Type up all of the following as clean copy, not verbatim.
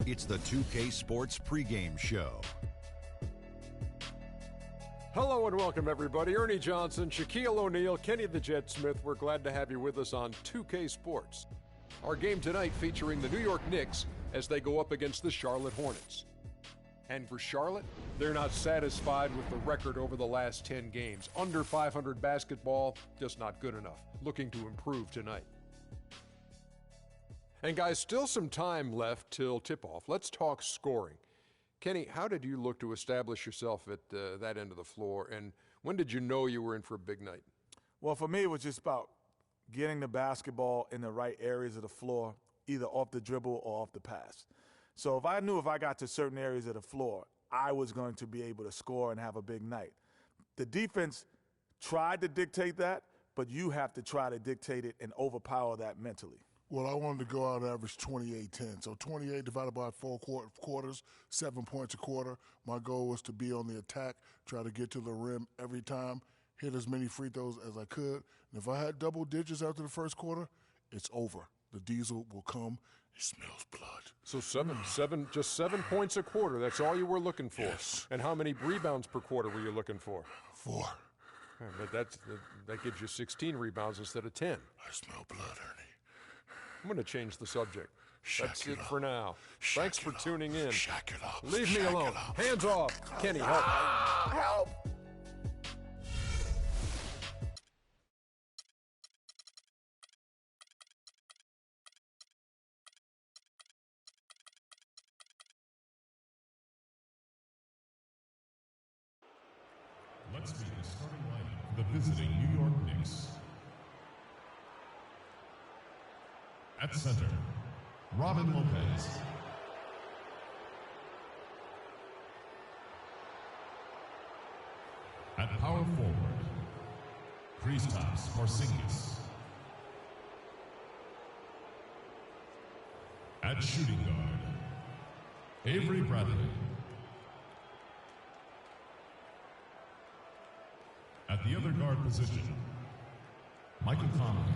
It's the 2K Sports pregame show. Hello and welcome, everybody. Ernie Johnson, Shaquille O'Neal, Kenny the Jet Smith. We're glad to have you with us on 2K Sports. Our game tonight featuring the New York Knicks as they go up against the Charlotte Hornets. And for Charlotte, they're not satisfied with the record over the last 10 games. Under 500 basketball, just not good enough. Looking to improve tonight. And guys, still some time left till tip-off. Let's talk scoring. Kenny, how did you look to establish yourself at that end of the floor, and when did you know you were in for a big night? Well, for me, it was just about getting the basketball in the right areas of the floor, either off the dribble or off the pass. So if I knew if I got to certain areas of the floor, I was going to be able to score and have a big night. The defense tried to dictate that, but you have to try to dictate it and overpower that mentally. Well, I wanted to go out and average 28-10. So 28 divided by 4 quarters, 7 points a quarter. My goal was to be on the attack, try to get to the rim every time, hit as many free throws as I could. And if I had double digits after the first quarter, it's over. The diesel will come. It smells blood. So just 7 points a quarter. That's all you were looking for. Yes. And how many rebounds per quarter were you looking for? 4. But that gives you 16 rebounds instead of 10. I smell blood, Ernie. I'm going to change the subject. That's it Shaq for now. Thanks for tuning in. Shaq it up. Leave me Shaq alone. it up. Hands off. Kenny, help. Help! Let's meet the starting lineup for the visiting New York Knicks. At center, Robin Lopez. At power forward, Kristaps Porzingis. At shooting guard, Avery Bradley. At the other guard position, Michael Conley.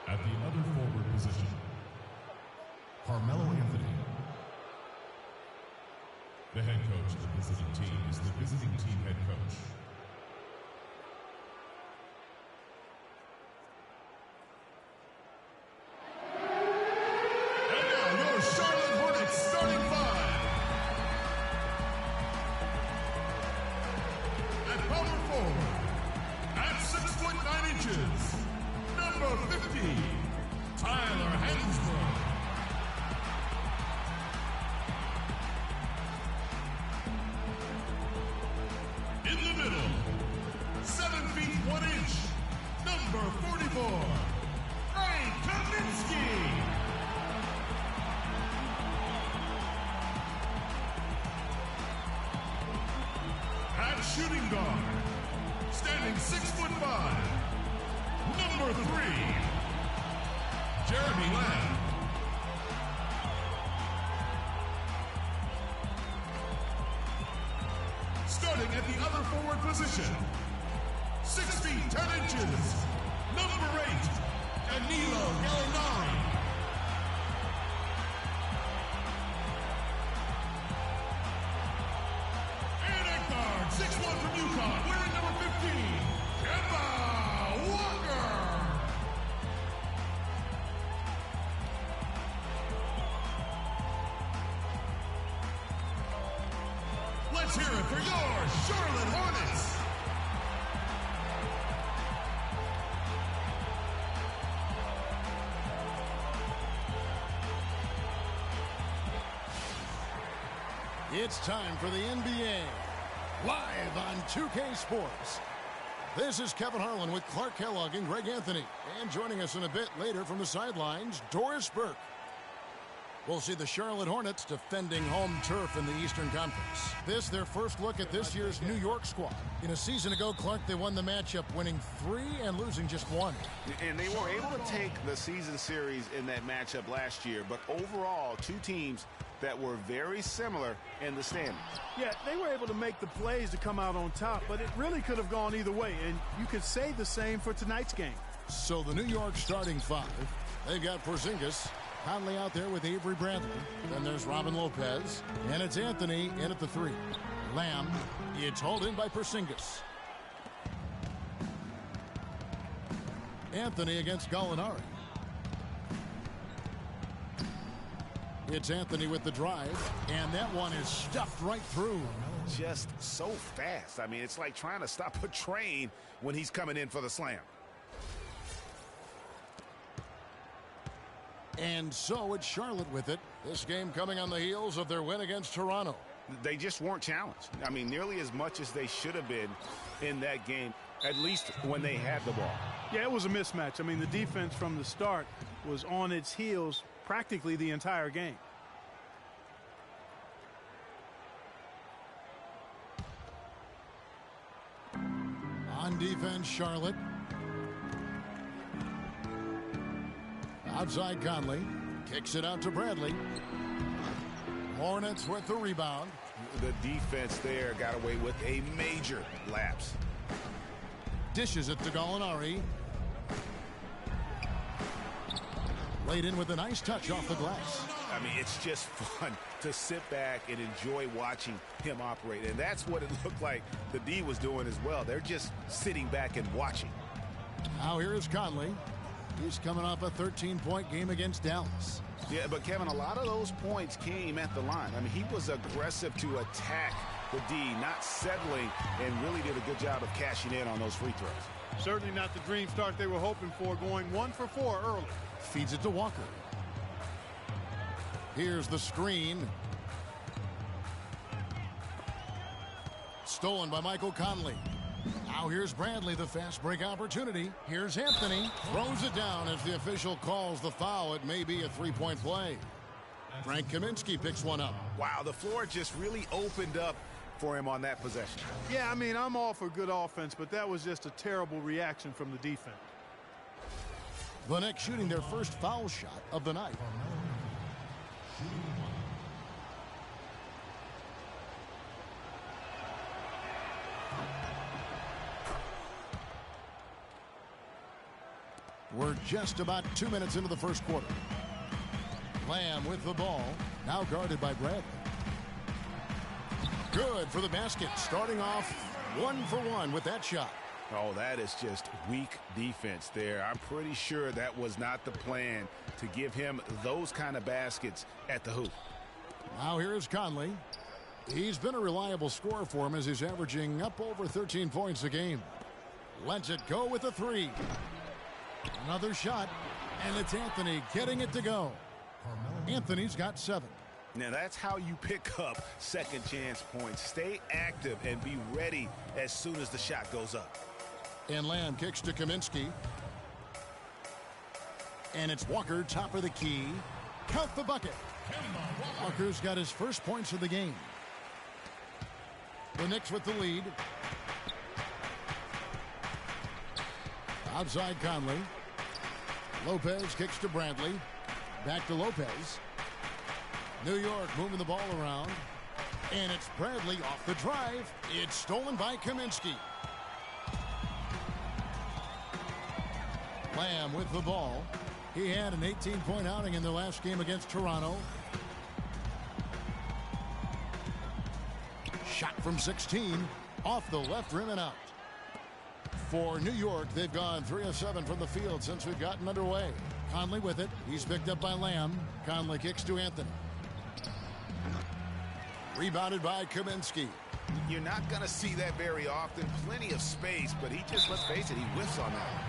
At the other forward position, Carmelo Anthony. The head coach of the visiting team is the visiting team head coach. And now your Charlotte Hornets starting 5. At power forward, at 6'9", number 50, Tyler Hansbrough. In the middle, 7 feet 1 inch, number 44, Frank Kaminsky. At shooting guard, standing 6'5", number 3, Jeremy Lamb. Starting at the other forward position, 6 feet 10 inches, number 8, Danilo Gallinari. And at guard, 6'1" from UConn, wearing number 15, Kemba Walker. Let's hear it for your Charlotte Hornets. It's time for the NBA, live on 2K Sports. This is Kevin Harlan with Clark Kellogg and Greg Anthony. And joining us in a bit later from the sidelines, Doris Burke. We'll see the Charlotte Hornets defending home turf in the Eastern Conference. This, their first look at this year's New York squad. In a season ago, Clark, they won the matchup, winning 3 and losing just 1. And they were able to take the season series in that matchup last year, but overall, 2 teams that were very similar in the standings. Yeah, they were able to make the plays to come out on top, but it really could have gone either way, and you could say the same for tonight's game. So the New York starting five, they've got Porzingis, Conley out there with Avery Bradley. Then there's Robin Lopez, and it's Anthony in at the 3. Lamb, it's hauled in by Porzingis. Anthony against Gallinari. It's Anthony with the drive, and that one is stuffed right through. Just so fast. I mean, it's like trying to stop a train when he's coming in for the slam. And so it's Charlotte with it. This game coming on the heels of their win against Toronto. They just weren't challenged. I mean, nearly as much as they should have been in that game, at least when they had the ball. Yeah, it was a mismatch. I mean, the defense from the start was on its heels practically the entire game. On defense, Charlotte. Outside Conley. Kicks it out to Bradley. Hornets with the rebound. The defense there got away with a major lapse. Dishes it to Gallinari. Laid in with a nice touch off the glass. I mean, it's just fun to sit back and enjoy watching him operate. And that's what it looked like the D was doing as well. They're just sitting back and watching. Now here is Conley. He's coming off a 13-point game against Dallas. Yeah, but Kevin, a lot of those points came at the line. I mean, he was aggressive to attack the D, not settling, and really did a good job of cashing in on those free throws. Certainly not the dream start they were hoping for, going 1 for 4 early. Feeds it to Walker. Here's the screen. Stolen by Michael Conley. Now here's Bradley, the fast break opportunity. Here's Anthony. Throws it down as the official calls the foul. It may be a three-point play. Frank Kaminsky picks one up. Wow, the floor just really opened up for him on that possession. Yeah, I mean, I'm all for good offense, but that was just a terrible reaction from the defense. The Knicks shooting their first foul shot of the night. We're just about 2 minutes into the first quarter. Lamb with the ball, now guarded by Bradley. Good for the basket, starting off 1 for 1 with that shot. Oh, that is just weak defense there. I'm pretty sure that was not the plan to give him those kind of baskets at the hoop. Now here is Conley. He's been a reliable scorer for him as he's averaging up over 13 points a game. Lets it go with a 3. Another shot, and it's Anthony getting it to go. Anthony's got 7. Now that's how you pick up second chance points. Stay active and be ready as soon as the shot goes up. And Lamb kicks to Kaminsky. And it's Walker, top of the key. Count the bucket. Walker's got his first points of the game. The Knicks with the lead. Outside Conley. Lopez kicks to Bradley. Back to Lopez. New York moving the ball around. And it's Bradley off the drive. It's stolen by Kaminsky. Lamb with the ball. He had an 18-point outing in their last game against Toronto. Shot from 16. Off the left rim and out. For New York, they've gone 3 of 7 from the field since we've gotten underway. Conley with it. He's picked up by Lamb. Conley kicks to Anthony. Rebounded by Kaminsky. You're not going to see that very often. Plenty of space, but he just, let's face it, he whiffs on that.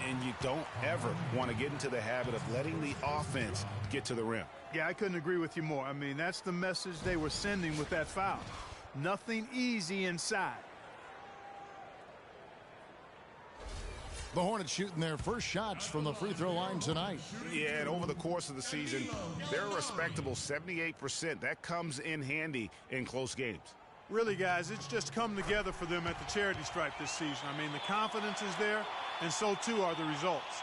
And you don't ever want to get into the habit of letting the offense get to the rim. Yeah, I couldn't agree with you more. I mean, that's the message they were sending with that foul. Nothing easy inside. The Hornets shooting their first shots from the free throw line tonight. Yeah, and over the course of the season, they're a respectable 78%. That comes in handy in close games. Really, guys, it's just come together for them at the charity stripe this season. I mean, the confidence is there, and so too are the results.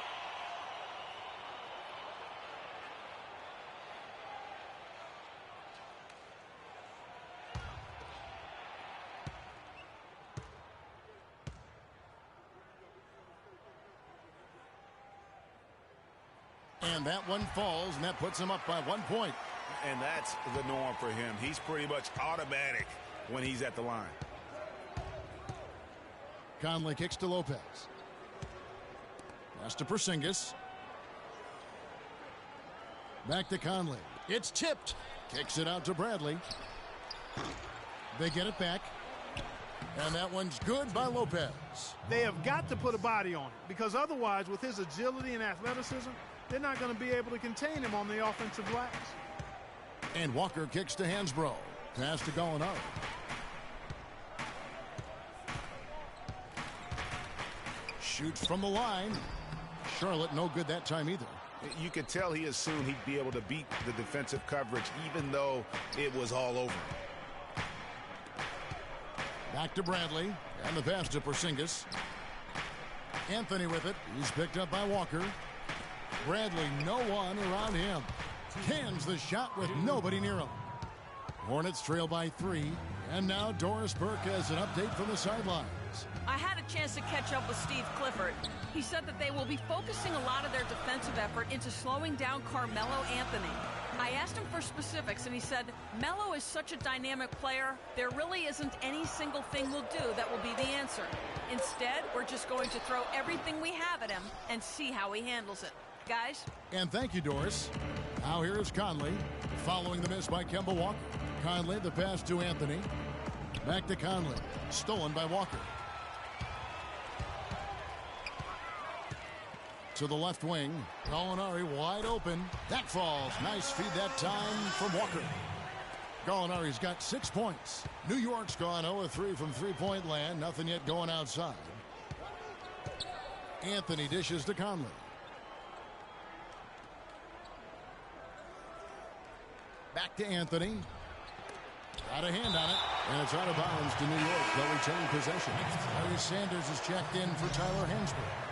And that one falls, and that puts him up by 1 point. And that's the norm for him. He's pretty much automatic when he's at the line. Conley kicks to Lopez. Pass to Porzingis. Back to Conley. It's tipped. Kicks it out to Bradley. They get it back. And that one's good by Lopez. They have got to put a body on it, because otherwise, with his agility and athleticism, they're not going to be able to contain him on the offensive glass. And Walker kicks to Hansbrough. Pass to Gallinari. Shoots from the line. Charlotte no good that time either. You could tell he assumed he'd be able to beat the defensive coverage, even though it was all over. Back to Bradley. And the pass to Porzingis. Anthony with it. He's picked up by Walker. Bradley, no one around him. Cans the shot with nobody near him. Hornets trail by 3. And now Doris Burke has an update from the sidelines. I had a chance to catch up with Steve Clifford. He said that they will be focusing a lot of their defensive effort into slowing down Carmelo Anthony. I asked him for specifics, and he said, Melo is such a dynamic player, there really isn't any single thing we'll do that will be the answer. Instead, we're just going to throw everything we have at him and see how he handles it. Guys? And thank you, Doris. Now here is Conley, following the miss by Kemba Walker. Conley, the pass to Anthony. Back to Conley. Stolen by Walker. To the left wing. Gallinari wide open. That falls. Nice feed that time from Walker. Gallinari's got 6 points. New York's gone 0-3 from three-point land. Nothing yet going outside. Anthony dishes to Conley. Back to Anthony. Got a hand on it. And it's out of bounds to New York. They'll retain possession. Larry Sanders is checked in for Tyler Hansbrough.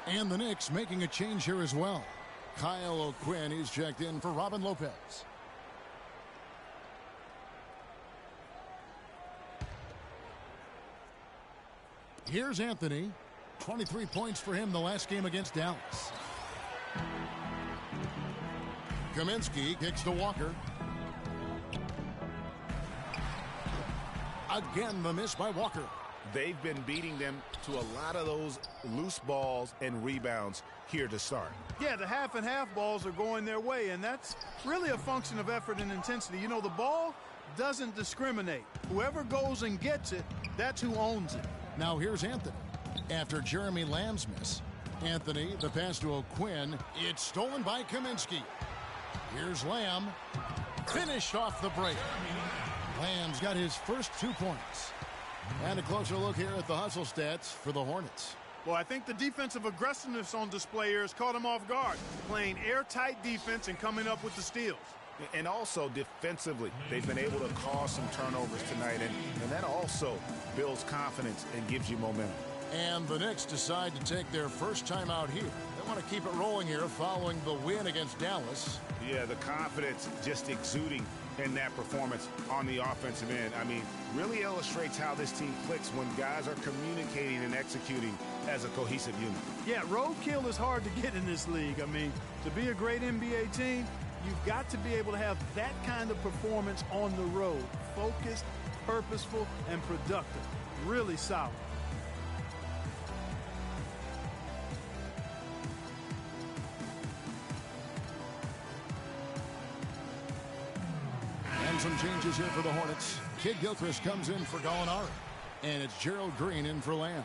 And the Knicks making a change here as well. Kyle O'Quinn is checked in for Robin Lopez. Here's Anthony. 23 points for him the last game against Dallas. Kaminsky kicks to Walker. Again, the miss by Walker. They've been beating them to a lot of those loose balls and rebounds here to start. Yeah, the half and half balls are going their way, and that's really a function of effort and intensity. You know, the ball doesn't discriminate. Whoever goes and gets it, that's who owns it. Now here's Anthony. After Jeremy Lamb's miss, Anthony, the pass to O'Quinn. It's stolen by Kaminsky. Here's Lamb. Finished off the break. Lamb's got his first 2 points. And a closer look here at the hustle stats for the Hornets. Well, I think the defensive aggressiveness on display here has caught him off guard, playing airtight defense and coming up with the steals. And also defensively, they've been able to cause some turnovers tonight, and that also builds confidence and gives you momentum. And the Knicks decide to take their first time out here. They want to keep it rolling here following the win against Dallas. Yeah, the confidence just exuding in that performance on the offensive end. I mean, really illustrates how this team clicks when guys are communicating and executing as a cohesive unit. Yeah, roadkill is hard to get in this league. I mean, to be a great NBA team, you've got to be able to have that kind of performance on the road. Focused, purposeful, and productive. Really solid. And some changes here for the Hornets. Kid Gilchrist comes in for Gallinari. And it's Gerald Green in for Lamb.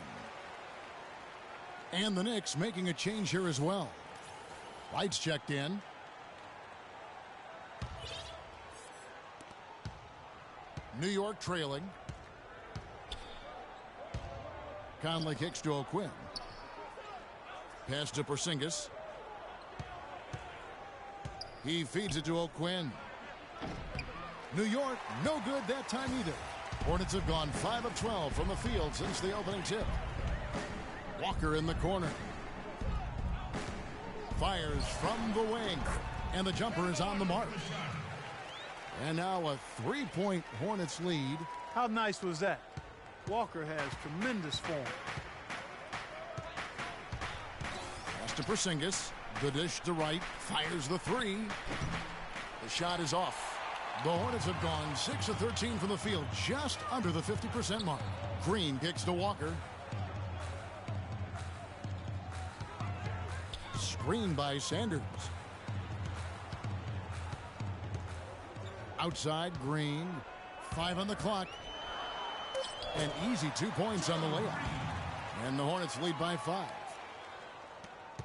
And the Knicks making a change here as well. Lights checked in. New York trailing. Conley kicks to O'Quinn. Pass to Porzingis. He feeds it to O'Quinn. New York, no good that time either. Hornets have gone 5 of 12 from the field since the opening tip. Walker in the corner. Fires from the wing. And the jumper is on the mark. And now a 3-point Hornets lead. How nice was that? Walker has tremendous form. Pass to Porzingis. The dish to right, fires the three. The shot is off. The Hornets have gone 6 of 13 from the field, just under the 50% mark. Green kicks to Walker. Screen by Sanders. Outside, Green. 5 on the clock. An easy 2 points on the layup. And the Hornets lead by 5.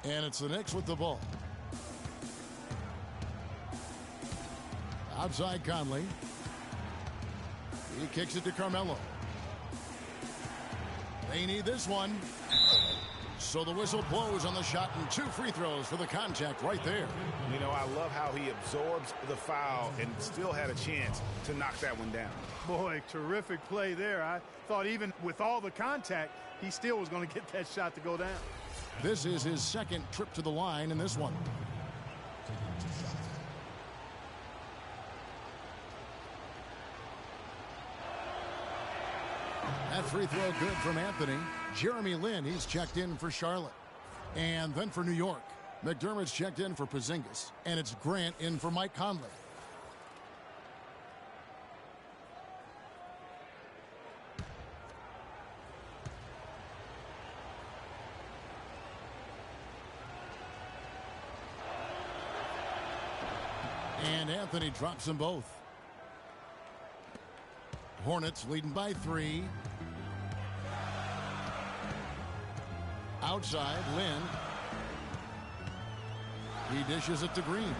And it's the Knicks with the ball. Outside Conley. He kicks it to Carmelo. They need this one. So the whistle blows on the shot and 2 free throws for the contact right there. You know, I love how he absorbs the foul and still had a chance to knock that one down. Boy, terrific play there. I thought even with all the contact, he still was going to get that shot to go down. This is his second trip to the line in this one. That free throw good from Anthony. Jeremy Lin, he's checked in for Charlotte. And then for New York, McDermott's checked in for Porzingis. And it's Grant in for Mike Conley. And Anthony drops them both. Hornets leading by 3. Outside, Lin. He dishes it to Green.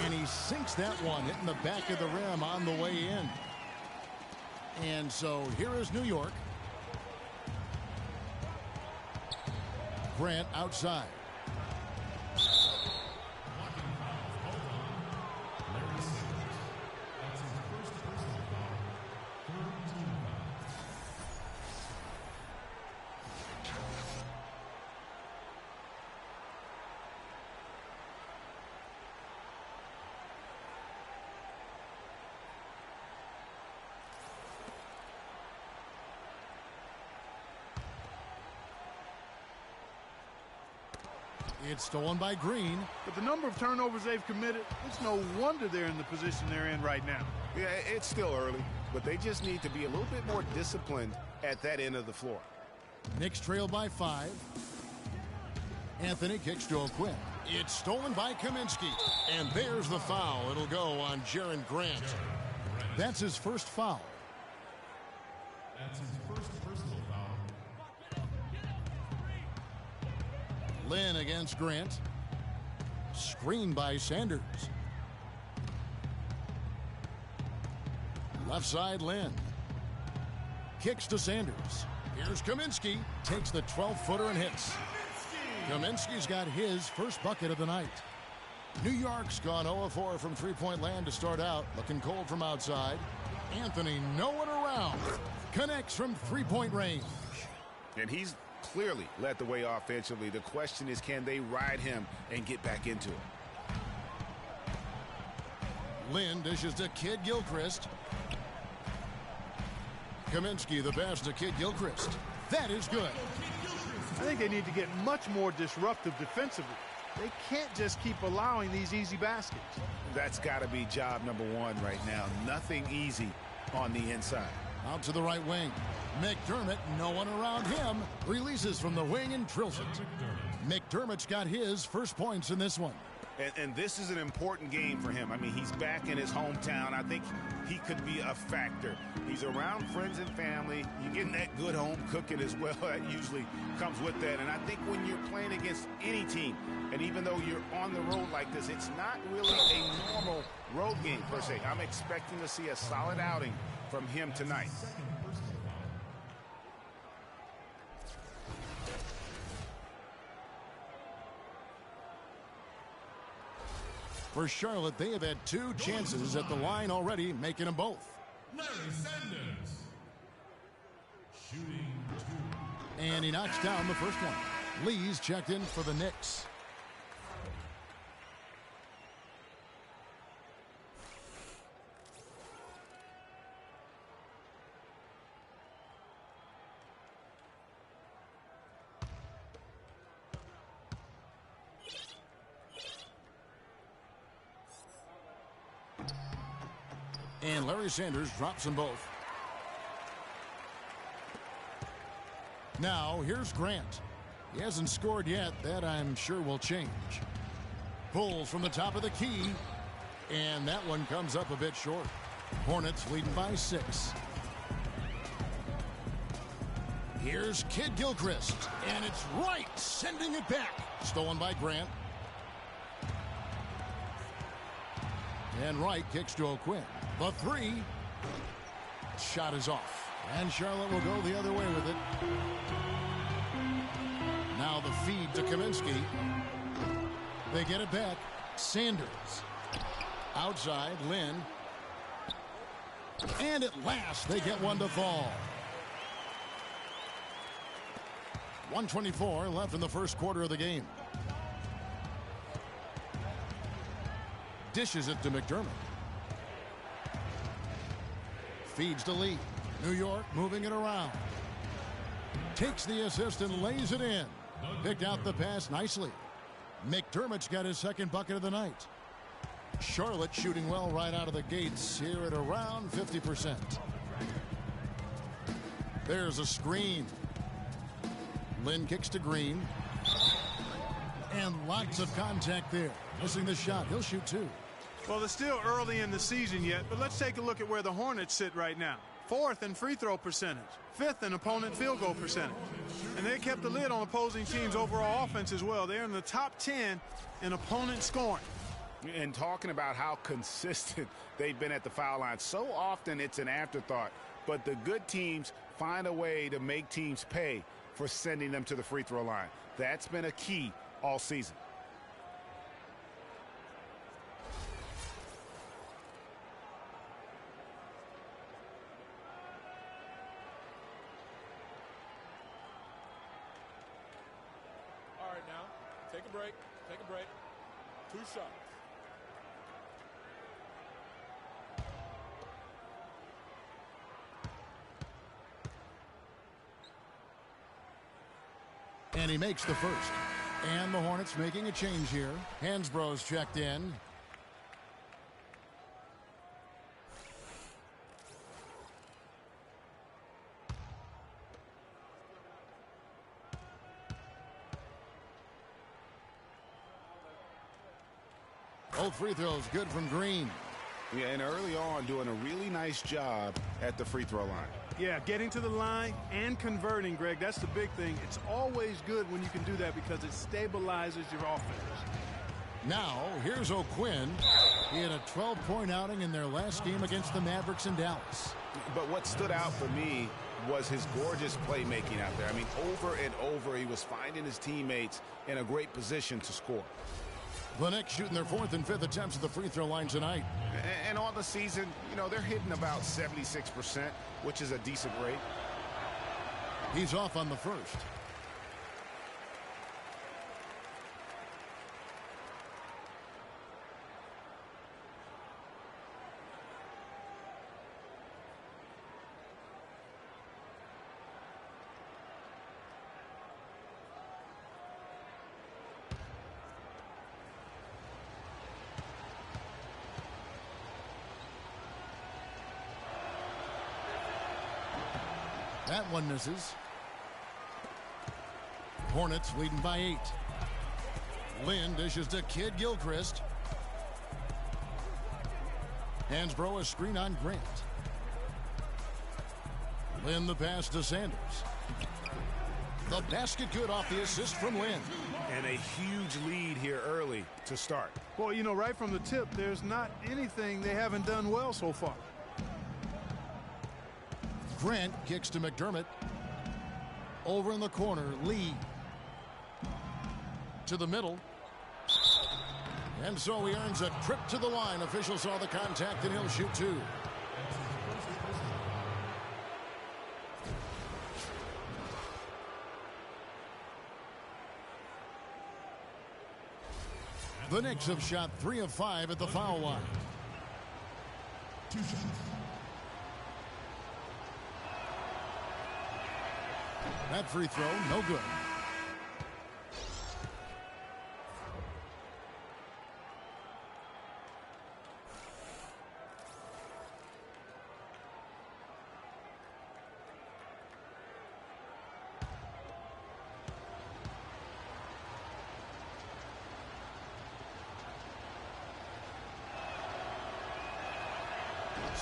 And he sinks that one, hitting the back of the rim on the way in. And so here is New York. Grant outside. It's stolen by Green. But the number of turnovers they've committed, it's no wonder they're in the position they're in right now. Yeah, it's still early, but they just need to be a little bit more disciplined at that end of the floor. Knicks trail by 5. Anthony kicks to O'Quinn. It's stolen by Kaminsky. And there's the foul. It'll go on Jaren Grant. That's his first foul. That's his first personal foul. Lin against Grant. Screen by Sanders. Left side, Lin. Kicks to Sanders. Here's Kaminsky. Takes the 12-footer and hits. Kaminsky's got his first bucket of the night. New York's gone 0-4 from three-point land to start out. Looking cold from outside. Anthony nowhere around. Connects from three-point range. And he's clearly led the way offensively. The question is, can they ride him and get back into it? Lin dishes to Kid Gilchrist. Kaminsky the pass to Kid Gilchrist. That is good. I think they need to get much more disruptive defensively. They can't just keep allowing these easy baskets. That's got to be job number 1 right now. Nothing easy on the inside. Out to the right wing. McDermott, no one around him. Releases from the wing and drills it. McDermott's got his first points in this one. And this is an important game for him. I mean, he's back in his hometown. I think he could be a factor. He's around friends and family. You're getting that good home cooking as well. That usually comes with that. And I think when you're playing against any team, and even though you're on the road like this, it's not really a normal road game per se. I'm expecting to see a solid outing from him tonight. For Charlotte, they have had 2 chances at the line already, making them both. Larry Sanders. Shooting 2. And he knocks down the first one. Lee's checked in for the Knicks. And Larry Sanders drops them both. Now, here's Grant. He hasn't scored yet. That, I'm sure, will change. Pulls from the top of the key. And that one comes up a bit short. Hornets leading by 6. Here's Kid Gilchrist. And it's right, sending it back. Stolen by Grant. And Wright kicks to O'Quinn. The 3. Shot is off. And Charlotte will go the other way with it. Now the feed to Kaminsky. They get it back. Sanders. Outside, Lynn. And at last, they get one to fall. 1:24 left in the first quarter of the game. Dishes it to McDermott. Feeds to Lee. New York moving it around. Takes the assist and lays it in. Picked out the pass nicely. McDermott's got his second bucket of the night. Charlotte shooting well right out of the gates here at around 50%. There's a screen. Lynn kicks to Green. And lots of contact there. Missing the shot. He'll shoot 2. Well, it's still early in the season yet, but let's take a look at where the Hornets sit right now. 4th in free throw percentage, 5th in opponent field goal percentage. And they kept the lid on opposing teams' overall offense as well. They're in the top 10 in opponent scoring. And talking about how consistent they've been at the foul line. So often it's an afterthought, but the good teams find a way to make teams pay for sending them to the free throw line. That's been a key all season. All right, now, take a break. 2 shots. And he makes the first. And the Hornets making a change here. Hansbrough's checked in. Both free throws good from Green. Yeah, and early on doing a really nice job at the free throw line. Yeah, getting to the line and converting, Greg. That's the big thing. It's always good when you can do that because it stabilizes your offense. Now, here's O'Quinn. He had a 12-point outing in their last game against the Mavericks in Dallas. But what stood out for me was his gorgeous playmaking out there. I mean, over and over, he was finding his teammates in a great position to score. The Knicks shooting their 4th and 5th attempts at the free throw line tonight. And on the season, you know, they're hitting about 76%, which is a decent rate. He's off on the first. That one misses. Hornets leading by 8. Lynn dishes to Kid Gilchrist. Hansbrough a screen on Grant. Lynn the pass to Sanders. The basket good off the assist from Lynn. And a huge lead here early to start. Well, you know, right from the tip, there's not anything they haven't done well so far. Grant kicks to McDermott. Over in the corner, Lee. To the middle. And so he earns a trip to the line. Officials saw the contact and he'll shoot 2. The Knicks have shot 3 of 5 at the foul line. 2 shots. That free throw, no good.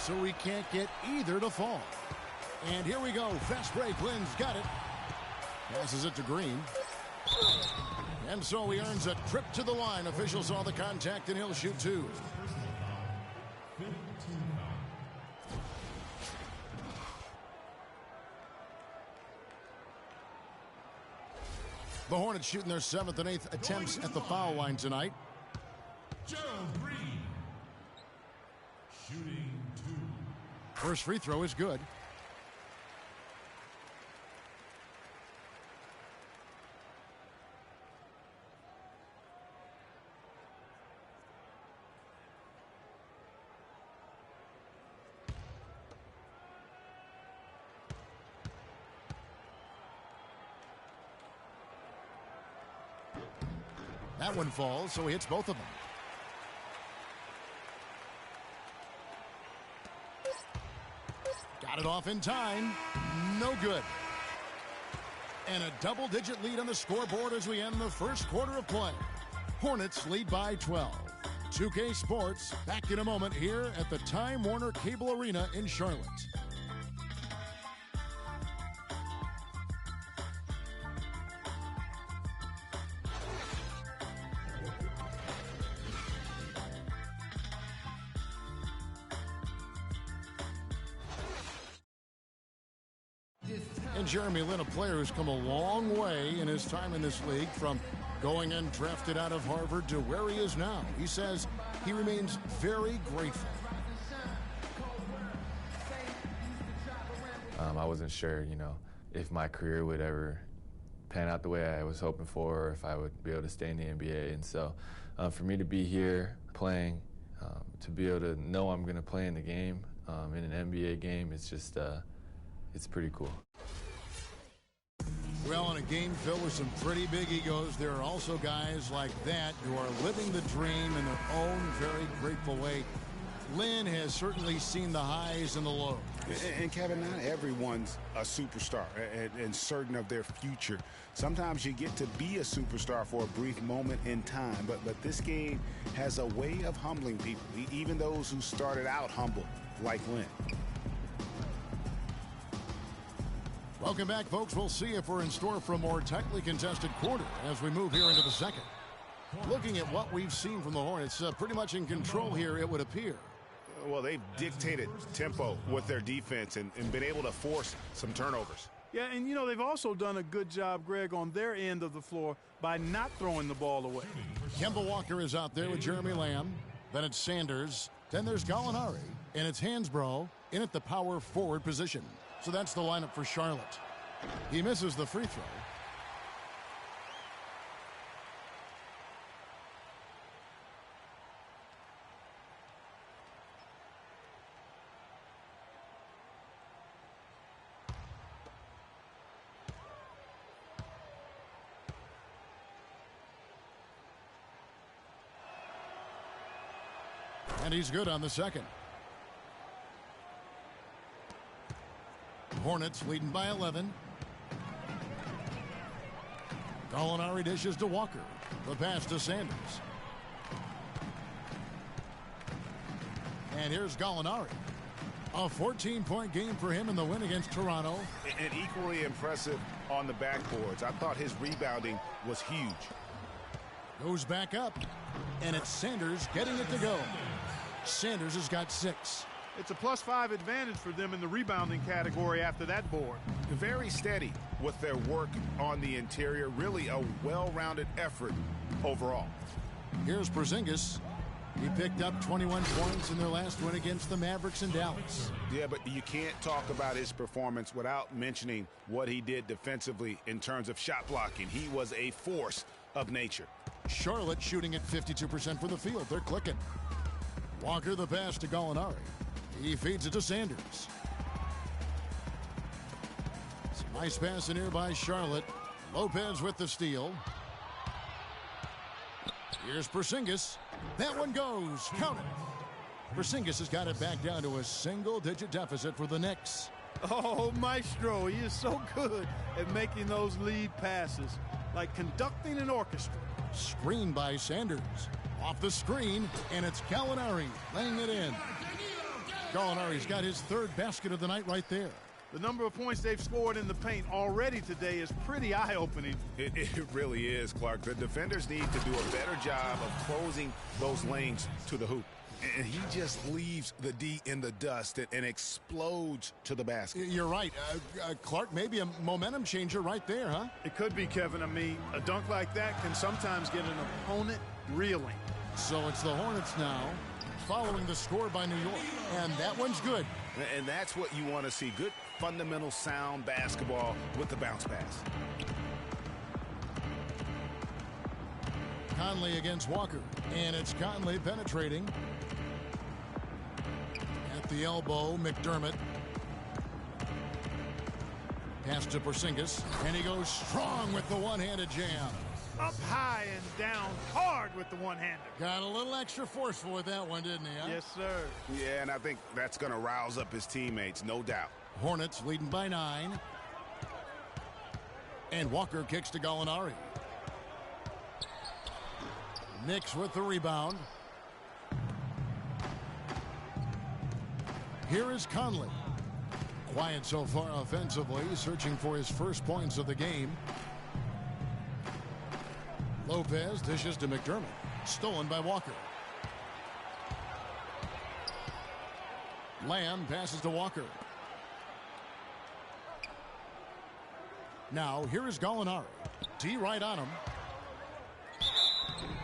so we can't get either to fall. And here we go. Fast break. Lynn's got it. Passes it to Green. And so he earns a trip to the line. Officials saw the contact, and he'll shoot two. The Hornets shooting their 7th and 8th attempts at the foul line tonight. Gerald Green, shooting two. First free throw is good. That one falls, so he hits both of them. Got it off in time. No good. And a double-digit lead on the scoreboard as we end the first quarter of play. Hornets lead by 12. 2K Sports back in a moment here at the Time Warner Cable Arena in Charlotte. And Jeremy Lin, a player who's come a long way in his time in this league, from going undrafted out of Harvard to where he is now. He says he remains very grateful. I wasn't sure, if my career would ever pan out the way I was hoping for, or if I would be able to stay in the NBA. And so for me to be here playing, to be able to know I'm going to play in the game, in an NBA game, it's just, it's pretty cool. Well, in a game filled with some pretty big egos, there are also guys like that who are living the dream in their own very grateful way. Lynn has certainly seen the highs and the lows. And Kevin, not everyone's a superstar and certain of their future. Sometimes you get to be a superstar for a brief moment in time, but this game has a way of humbling people, even those who started out humble, like Lynn. Welcome back, folks. We'll see if we're in store for a more tightly contested quarter as we move here into the second. Looking at what we've seen from the Hornets, pretty much in control here, it would appear. Well, they've dictated tempo with their defense and been able to force some turnovers. Yeah, and they've also done a good job, Greg, on their end of the floor by not throwing the ball away. Kemba Walker is out there with Jeremy Lamb. Then it's Sanders. Then there's Gallinari. And it's Hansbrough in at the power forward position. So that's the lineup for Charlotte. He misses the free throw. And he's good on the second. Hornets leading by 11. Gallinari dishes to Walker. The pass to Sanders. And here's Gallinari. A 14-point game for him in the win against Toronto. And equally impressive on the backboards. I thought his rebounding was huge. Goes back up. And it's Sanders getting it to go. Sanders has got 6. It's a +5 advantage for them in the rebounding category after that board. Very steady with their work on the interior. Really a well-rounded effort overall. Here's Porzingis. He picked up 21 points in their last win against the Mavericks in Dallas. Yeah, but you can't talk about his performance without mentioning what he did defensively in terms of shot blocking. He was a force of nature. Charlotte shooting at 52% from the field. They're clicking. Walker the pass to Gallinari. He feeds it to Sanders. Some nice pass in here by Charlotte. Lopez with the steal. Here's Porzingis. That one goes. Count it. Porzingis has got it back down to a single-digit deficit for the Knicks. Oh, Maestro, he is so good at making those lead passes, like conducting an orchestra. Screen by Sanders. Off the screen, and it's Gallinari laying it in. Gallinari's got his third basket of the night right there. The number of points they've scored in the paint already today is pretty eye-opening. It really is, Clark. The defenders need to do a better job of closing those lanes to the hoop. And he just leaves the D in the dust and explodes to the basket. You're right. Clark, maybe a momentum changer right there, huh? It could be, Kevin. I mean, a dunk like that can sometimes get an opponent reeling. So it's the Hornets now, following the score by New York. And that one's good. And that's what you want to see. Good, fundamental, sound basketball with the bounce pass. Conley against Walker. And it's Conley penetrating. At the elbow, McDermott. Pass to Porzingis. And he goes strong with the one-handed jam. Up high and down hard with the one-hander. Got a little extra forceful with that one, didn't he? Huh? Yes, sir. Yeah, and I think that's going to rouse up his teammates, no doubt. Hornets leading by 9. And Walker kicks to Gallinari. Knicks with the rebound. Here is Conley. Quiet so far offensively, searching for his first points of the game. Lopez dishes to McDermott. Stolen by Walker. Lamb passes to Walker. Now, here is Gallinari. D right on him.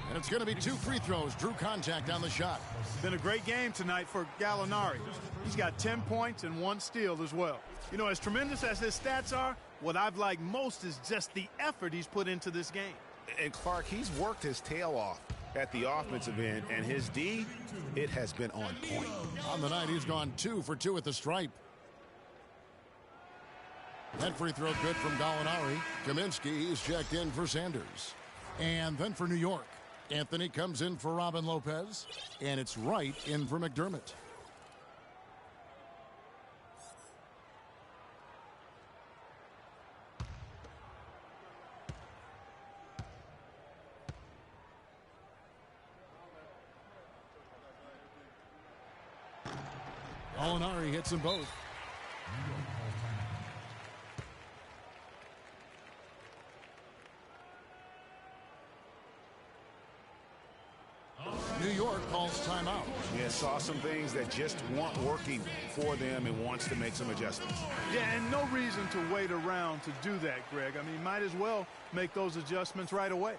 And it's going to be 2 free throws. Drew contact on the shot. Been a great game tonight for Gallinari. He's got 10 points and 1 steal as well. You know, as tremendous as his stats are, what I've liked most is just the effort he's put into this game. And Clark, he's worked his tail off at the offensive end, and his D, it has been on point. On the night, he's gone 2 for 2 at the stripe. That free throw good from Gallinari. Kaminsky is checked in for Sanders. And then for New York, Anthony comes in for Robin Lopez, and it's Wright in for McDermott. Gallinari hits them both. New York calls timeout. Yeah, saw some things that just weren't working for them and wants to make some adjustments. Yeah, and no reason to wait around to do that, Greg. I mean, might as well make those adjustments right away.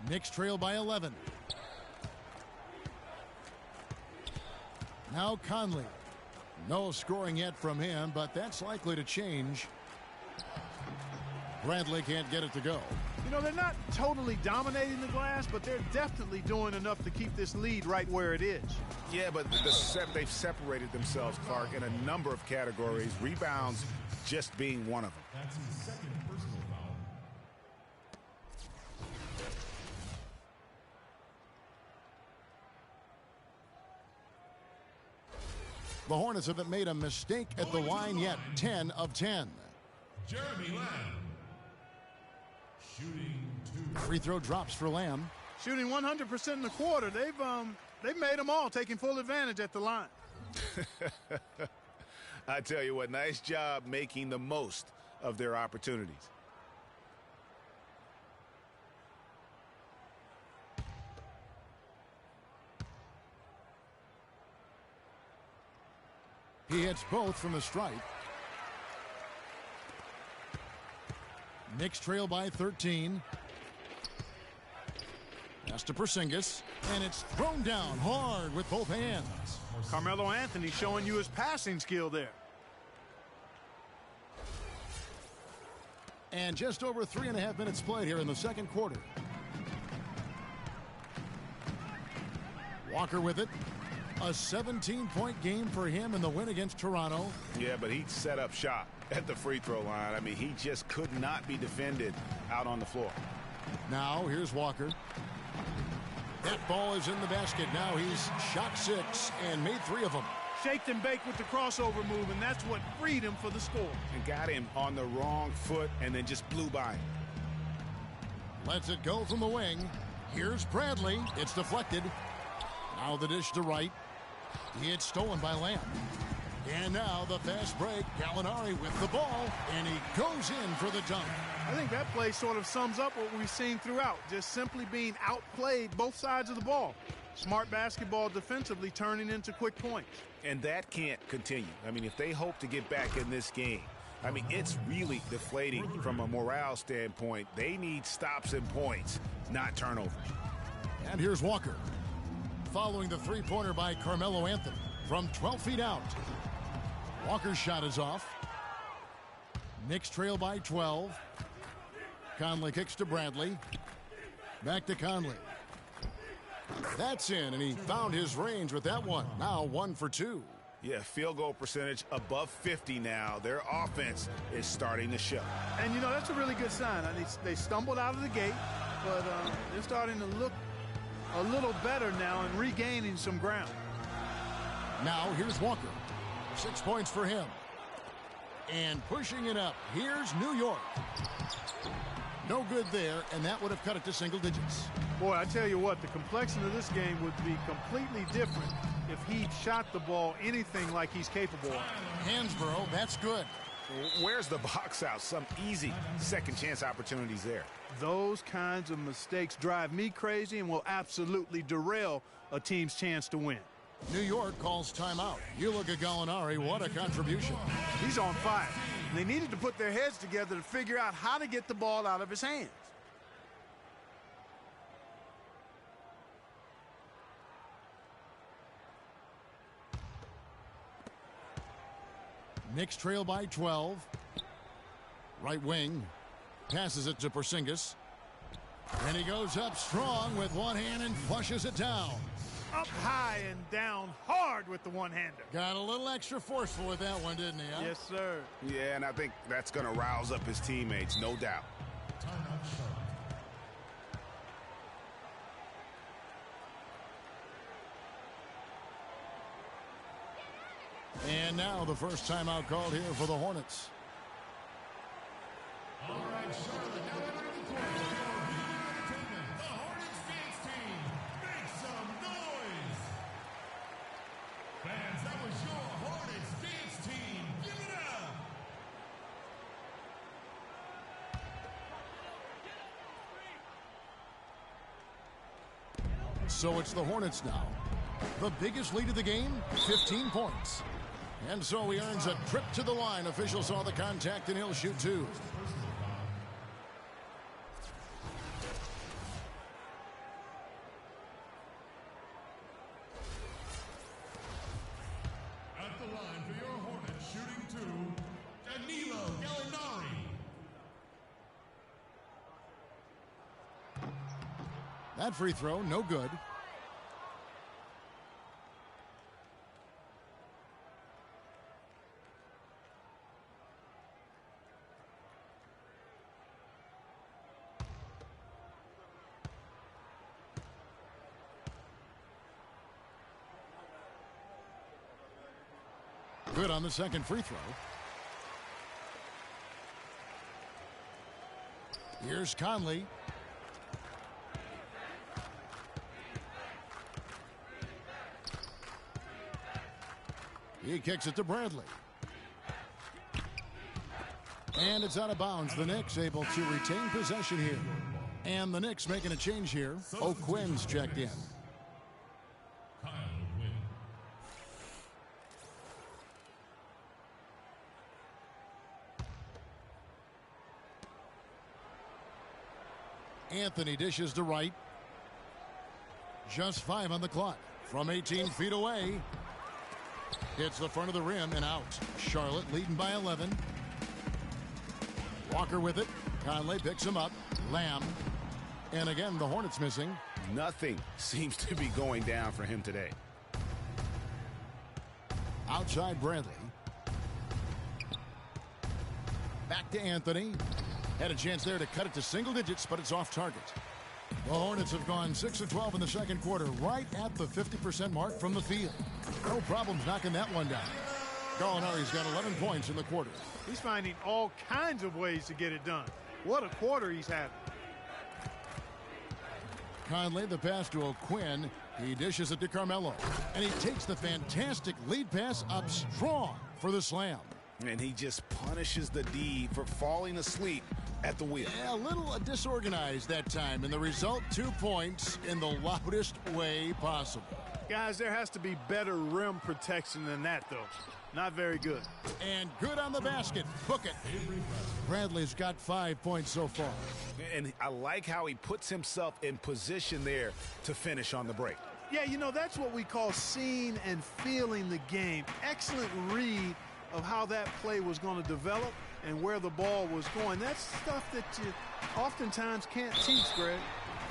Knicks trail by 11. Now Conley. No scoring yet from him, but that's likely to change. Bradley can't get it to go. You know, they're not totally dominating the glass, but they're definitely doing enough to keep this lead right where it is. Yeah, but they've separated themselves, Clark, in a number of categories. Rebounds just being one of them. That's his second personal foul. The Hornets haven't made a mistake at the line yet. 10 of 10. Jeremy Lamb. Shooting 2. Free throw drops for Lamb. Shooting 100% in the quarter. They've made them all, taking full advantage at the line. I tell you what, nice job making the most of their opportunities. He hits both from the stripe. Knicks trail by 13. Pass to Porzingis, and it's thrown down hard with both hands. Carmelo Anthony showing you his passing skill there. And just over 3.5 minutes played here in the second quarter. Walker with it. A 17-point game for him in the win against Toronto. Yeah, but he set up shop at the free throw line. I mean, he just could not be defended out on the floor. Now, here's Walker. That ball is in the basket. Now he's shot 6 and made 3 of them. Shaked and baked with the crossover move, and that's what freed him for the score. And got him on the wrong foot and then just blew by him. Lets it go from the wing. Here's Bradley. It's deflected. Now the dish to right. It's stolen by Lamb. And now the fast break. Gallinari with the ball, and he goes in for the dunk. I think that play sort of sums up what we've seen throughout. Just simply being outplayed both sides of the ball. Smart basketball defensively turning into quick points. And that can't continue. I mean, if they hope to get back in this game, I mean, it's really deflating from a morale standpoint. They need stops and points, not turnovers. And here's Walker. Following the three-pointer by Carmelo Anthony from 12 feet out. Walker's shot is off. Knicks trail by 12. Conley kicks to Bradley. Back to Conley. That's in, and he found his range with that one. Now 1 for 2. Yeah, field goal percentage above 50 now. Their offense is starting to show. And, you know, that's a really good sign. They stumbled out of the gate, but they're starting to look a little better now and regaining some ground. Now here's Walker. 6 points for him. And pushing it up. Here's New York. No good there, and that would have cut it to single digits. Boy, I tell you what, the complexion of this game would be completely different if he shot the ball anything like he's capable of. Hansborough, that's good. Where's the box out? Some easy second chance opportunities there. Those kinds of mistakes drive me crazy and will absolutely derail a team's chance to win. New York calls timeout. You look at Gallinari, what a contribution. He's on fire. They needed to put their heads together to figure out how to get the ball out of his hands. Knicks trail by 12. Right wing. Passes it to Porzingis. And he goes up strong with one hand and flushes it down. Up high and down hard with the one-hander. Got a little extra forceful with that one, didn't he? Huh? Yes, sir. Yeah, and I think that's going to rouse up his teammates, no doubt. And now the first timeout called here for the Hornets. All right, Charlotte, now entering the court. The Hornets dance team. Make some noise. Fans, that was your Hornets dance team. Give it up. So it's the Hornets now. The biggest lead of the game, 15 points. And so he earns a trip to the line. Officials saw the contact, and he'll shoot 2. At the line for your Hornets, shooting 2, Danilo Gallinari. That free throw, no good. Good on the second free throw. Here's Conley. He kicks it to Bradley. And it's out of bounds. The Knicks able to retain possession here. And the Knicks making a change here. O'Quinn's checked in. Anthony dishes to right. Just 5 on the clock. From 18 feet away. Hits the front of the rim and out. Charlotte leading by 11. Walker with it. Conley picks him up. Lamb. And again, the Hornets missing. Nothing seems to be going down for him today. Outside Bradley. Back to Anthony. Had a chance there to cut it to single digits, but it's off target. The Hornets have gone 6 of 12 in the second quarter, right at the 50% mark from the field. No problems knocking that one down. Gallinari's got 11 points in the quarter. He's finding all kinds of ways to get it done. What a quarter he's having. Conley, the pass to O'Quinn. He dishes it to Carmelo. And he takes the fantastic lead pass up strong for the slam. And he just punishes the D for falling asleep at the wheel. Yeah, a little disorganized that time. And the result, 2 points in the loudest way possible. Guys, there has to be better rim protection than that, though. Not very good. And good on the basket. Book it. Bradley's got 5 points so far. And I like how he puts himself in position there to finish on the break. Yeah, you know, that's what we call seeing and feeling the game. Excellent read of how that play was going to develop and where the ball was going. That's stuff that you oftentimes can't teach, Greg.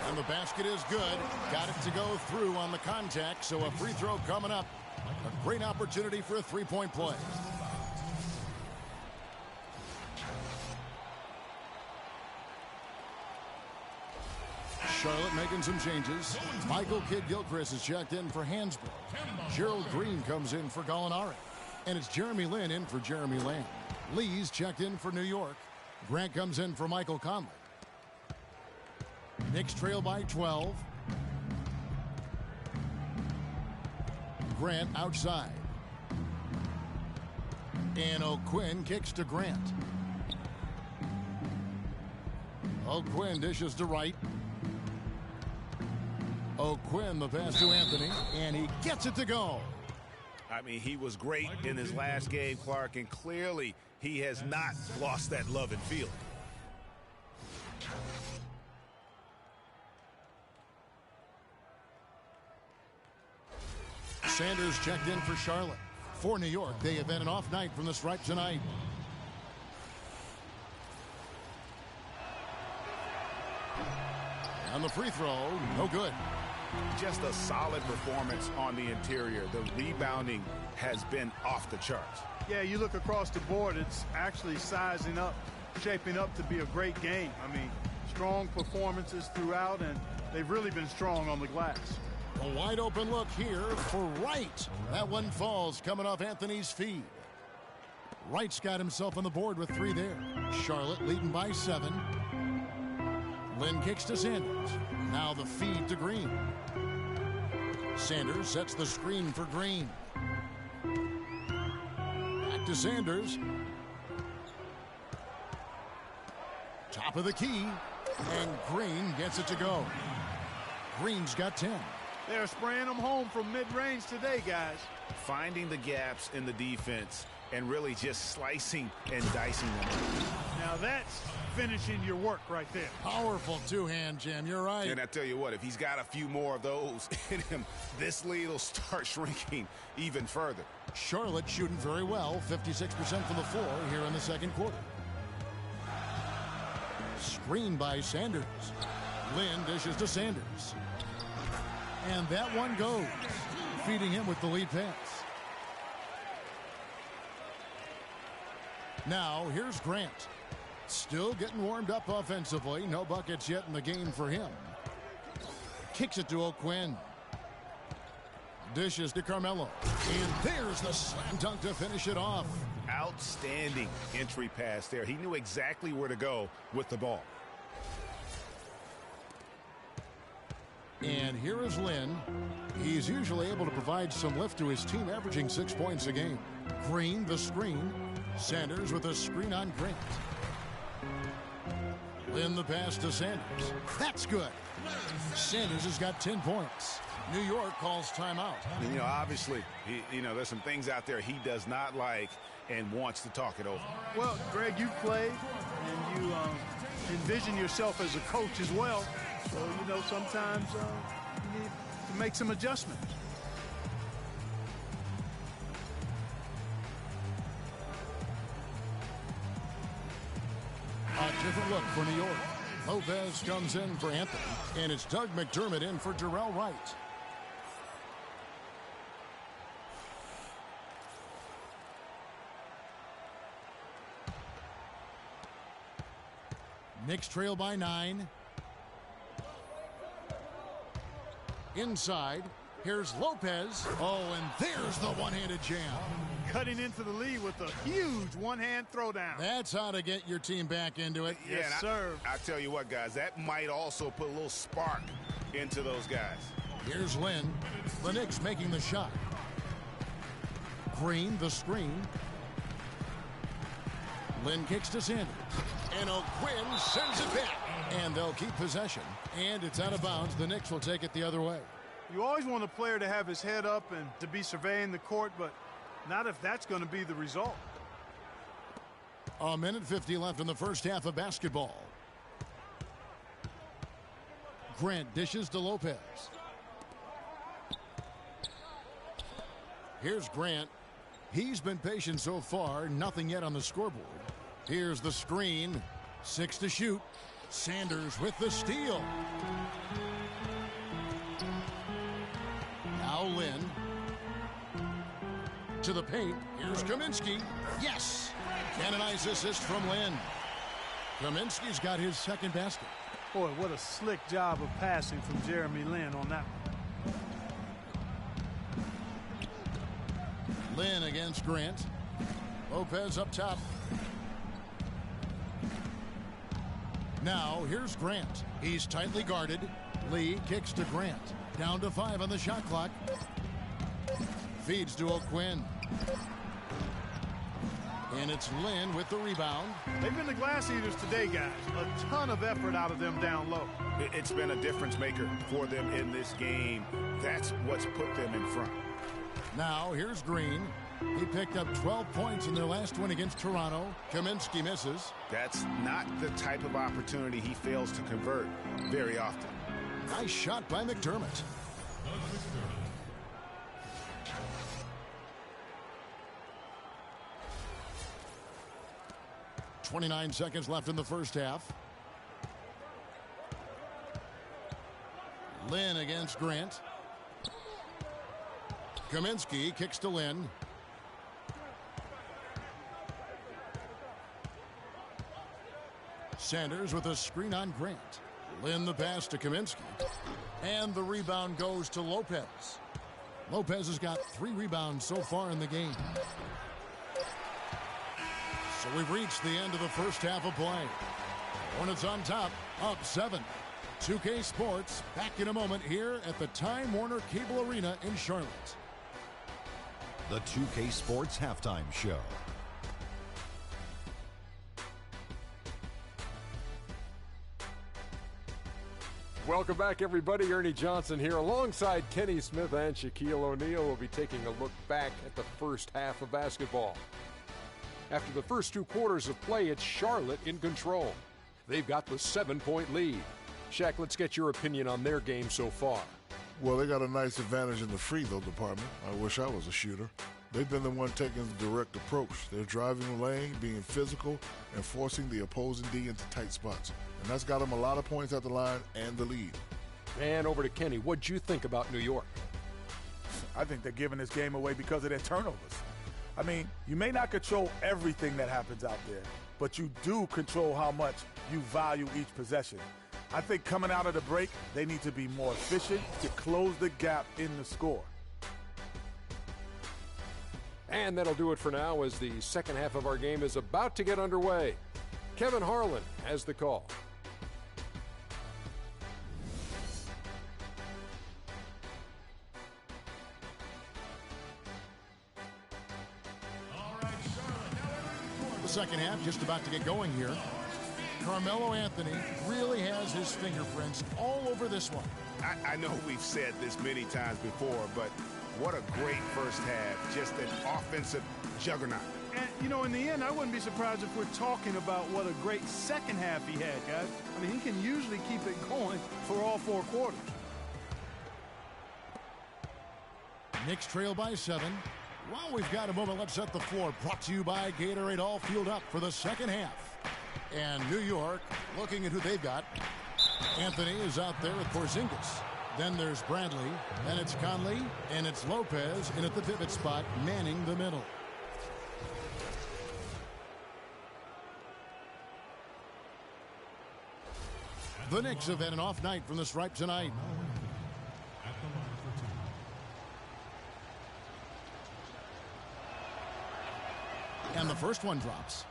And the basket is good. Got it to go through on the contact, so a free throw coming up. A great opportunity for a three-point play. Charlotte making some changes. Michael Kidd-Gilchrist is checked in for Hansbrough. Gerald Green comes in for Gallinari. And it's Jeremy Lin in for Jeremy Lamb. Lee's checked in for New York. Grant comes in for Michael Conley. Knicks trail by 12. Grant outside. And O'Quinn kicks to Grant. O'Quinn dishes to Wright. O'Quinn the pass to Anthony, and he gets it to go. I mean, he was great in his last game, Clark, and clearly he has not lost that love and feeling. Sanders checked in for Charlotte. For New York, they have had an off night from the stripe tonight. And the free throw, no good. Just a solid performance on the interior. The rebounding has been off the charts. Yeah, you look across the board, it's actually sizing up, shaping up to be a great game. I mean, strong performances throughout, and they've really been strong on the glass. A wide open look here for Wright. That one falls coming off Anthony's feed. Wright's got himself on the board with 3 there. Charlotte leading by 7. Lynn kicks to Sanders. Now the feed to Green. Sanders sets the screen for Green. Back to Sanders. Top of the key. And Green gets it to go. Green's got 10. They're spraying them home from mid-range today, guys. Finding the gaps in the defense and really just slicing and dicing them. Now that's finishing your work right there. Powerful two-hand jam, you're right. And I tell you what, if he's got a few more of those in him, this lead will start shrinking even further. Charlotte shooting very well, 56% from the floor here in the second quarter. Screen by Sanders. Lynn dishes to Sanders. And that one goes, feeding him with the lead pass. Now, here's Grant. Still getting warmed up offensively. No buckets yet in the game for him. Kicks it to O'Quinn. Dishes to Carmelo. And there's the slam dunk to finish it off. Outstanding entry pass there. He knew exactly where to go with the ball. And here is Lynn. He's usually able to provide some lift to his team, averaging 6 points a game. Green, the screen. Sanders with a screen on Grant. Lynn, the pass to Sanders. That's good. Sanders has got 10 points. New York calls timeout. And, you know, obviously, there's some things out there he does not like and wants to talk it over. Well, Greg, you played and you envision yourself as a coach as well. So, sometimes you need to make some adjustments. A different look for New York. Lopez comes in for Anthony, and it's Doug McDermott in for Jarrell Wright. Knicks trail by 9. Inside, here's Lopez. Oh, and there's the one-handed jam. Cutting into the lead with a huge one-hand throwdown. That's how to get your team back into it. Yes, sir. I tell you what, guys, that might also put a little spark into those guys. Here's Lynn. The Knicks making the shot. Green, the screen. Lynn kicks to Sanders. And O'Quinn sends it back. And they'll keep possession. And it's out of bounds. The Knicks will take it the other way. You always want a player to have his head up and to be surveying the court, but not if that's going to be the result. A minute 50 left in the first half of basketball. Grant dishes to Lopez. Here's Grant. He's been patient so far. Nothing yet on the scoreboard. Here's the screen. 6 to shoot. Sanders with the steal. Now Lynn. To the paint. Here's Kaminsky. Yes! And a nice assist from Lynn. Kaminsky's got his second basket. Boy, what a slick job of passing from Jeremy Lin on that one. Lynn against Grant. Lopez up top. Now here's Grant. He's tightly guarded. Lee kicks to Grant. Down to 5 on the shot clock. Feeds to O'Quinn. And it's Lynn with the rebound. They've been the glass eaters today, guys. A ton of effort out of them down low. It's been a difference maker for them in this game. That's what's put them in front. Now here's Green. He picked up 12 points in their last win against Toronto. Kaminsky misses. That's not the type of opportunity he fails to convert very often. Nice shot by McDermott. 29 seconds left in the first half. Lynn against Grant. Kaminsky kicks to Lynn. Sanders with a screen on Grant. Lynn the pass to Kaminsky. And the rebound goes to Lopez. Lopez has got 3 rebounds so far in the game. So we've reached the end of the first half of play. Hornets on top, up 7. 2K Sports back in a moment here at the Time Warner Cable Arena in Charlotte. The 2K Sports Halftime Show. Welcome back, everybody. Ernie Johnson here alongside Kenny Smith and Shaquille O'Neal. We'll be taking a look back at the first half of basketball. After the first 2 quarters of play, it's Charlotte in control. They've got the 7-point lead. Shaq, let's get your opinion on their game so far. Well, they got a nice advantage in the free throw department. I wish I was a shooter. They've been the one taking the direct approach. They're driving the lane, being physical, and forcing the opposing D into tight spots. And that's got them a lot of points at the line and the lead. And over to Kenny. What'd you think about New York? I think they're giving this game away because of their turnovers. I mean, you may not control everything that happens out there, but you do control how much you value each possession. I think coming out of the break, they need to be more efficient to close the gap in the score. And that'll do it for now as the second half of our game is about to get underway. Kevin Harlan has the call. The second half just about to get going here. Carmelo Anthony really has his fingerprints all over this one. I know we've said this many times before, but what a great first half. Just an offensive juggernaut. And, you know, in the end, I wouldn't be surprised if we're talking about what a great second half he had, guys. I mean, he can usually keep it going for all 4 quarters. Knicks trail by 7. While we've got a moment, let's set the floor. Brought to you by Gatorade, all fueled up for the second half. And New York looking at who they've got. Anthony is out there with Porzingis. Then there's Bradley. Then it's Conley. And it's Lopez in at the pivot spot, manning the middle. The Knicks have had an off night from the stripe tonight. And the first one drops.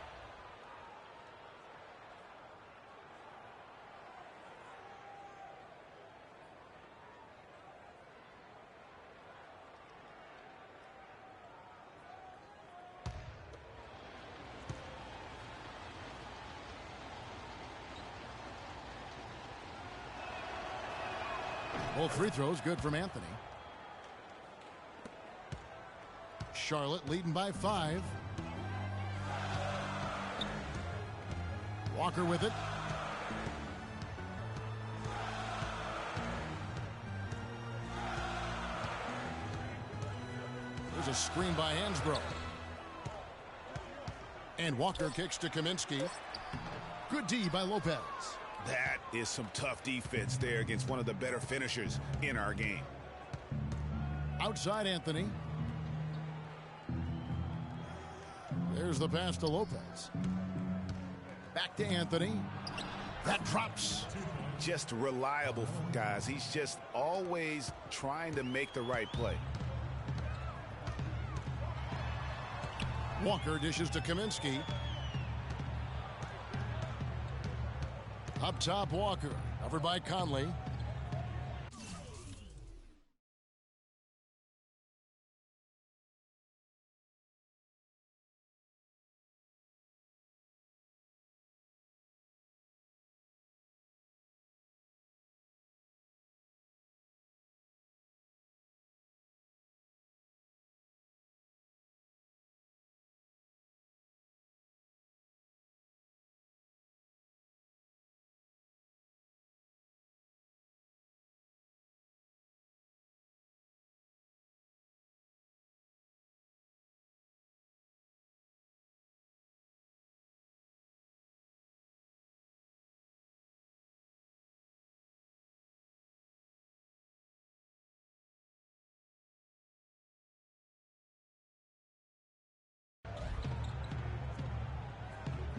Both free throws good from Anthony. Charlotte leading by 5. Walker with it. There's a screen by Hansbrough. And Walker kicks to Kaminsky. Good D by Lopez. That is some tough defense there against one of the better finishers in our game. Outside Anthony. There's the pass to Lopez. Back to Anthony. That drops. Just reliable, guys. He's just always trying to make the right play. Walker dishes to Kaminsky. Up top, Walker. Covered by Conley.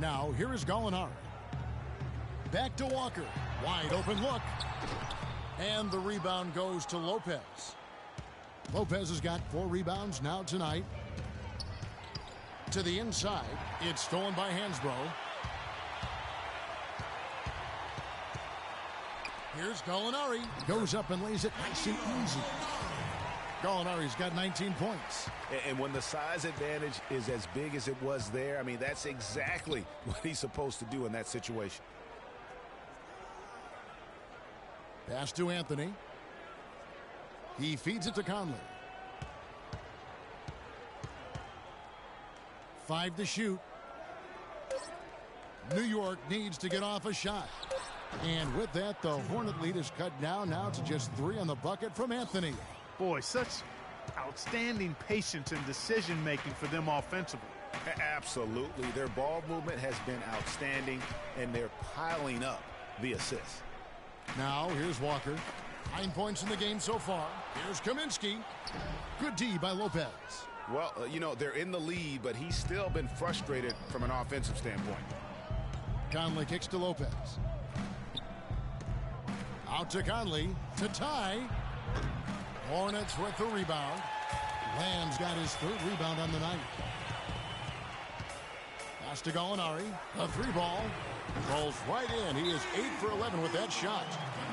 Now, here is Gallinari. Back to Walker. Wide open look. And the rebound goes to Lopez. Lopez has got 4 rebounds now tonight. To the inside. It's stolen by Hansbrough. Here's Gallinari. Goes up and lays it nice and easy. Gallinari's got 19 points. And when the size advantage is as big as it was there, I mean, that's exactly what he's supposed to do in that situation. Pass to Anthony. He feeds it to Conley. 5 to shoot. New York needs to get off a shot. And with that, the Hornet lead is cut down now to just 3 on the bucket from Anthony. Boy, such outstanding patience and decision-making for them offensively. Absolutely. Their ball movement has been outstanding, and they're piling up the assists. Now, here's Walker. 9 points in the game so far. Here's Kaminsky. Good D by Lopez. Well, you know, they're in the lead, but he's still been frustrated from an offensive standpoint. Conley kicks to Lopez. Out to Conley to tie. Hornets with the rebound. Lamb's got his 3rd rebound on the night. Pass to Gallinari. A 3-ball. Rolls right in. He is 8 for 11 with that shot.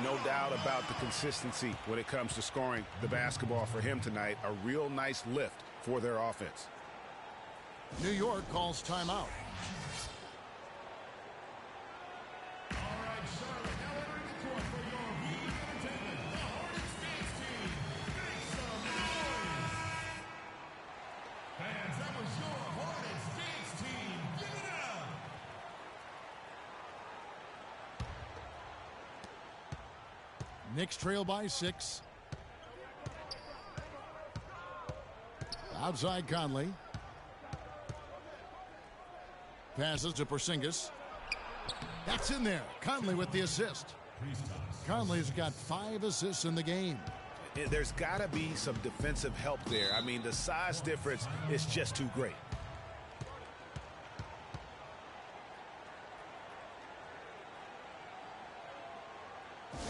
No doubt about the consistency when it comes to scoring the basketball for him tonight. A real nice lift for their offense. New York calls timeout. Knicks trail by 6. Outside Conley. Passes to Porzingis. That's in there. Conley with the assist. Conley's got 5 assists in the game. There's got to be some defensive help there. I mean, the size difference is just too great.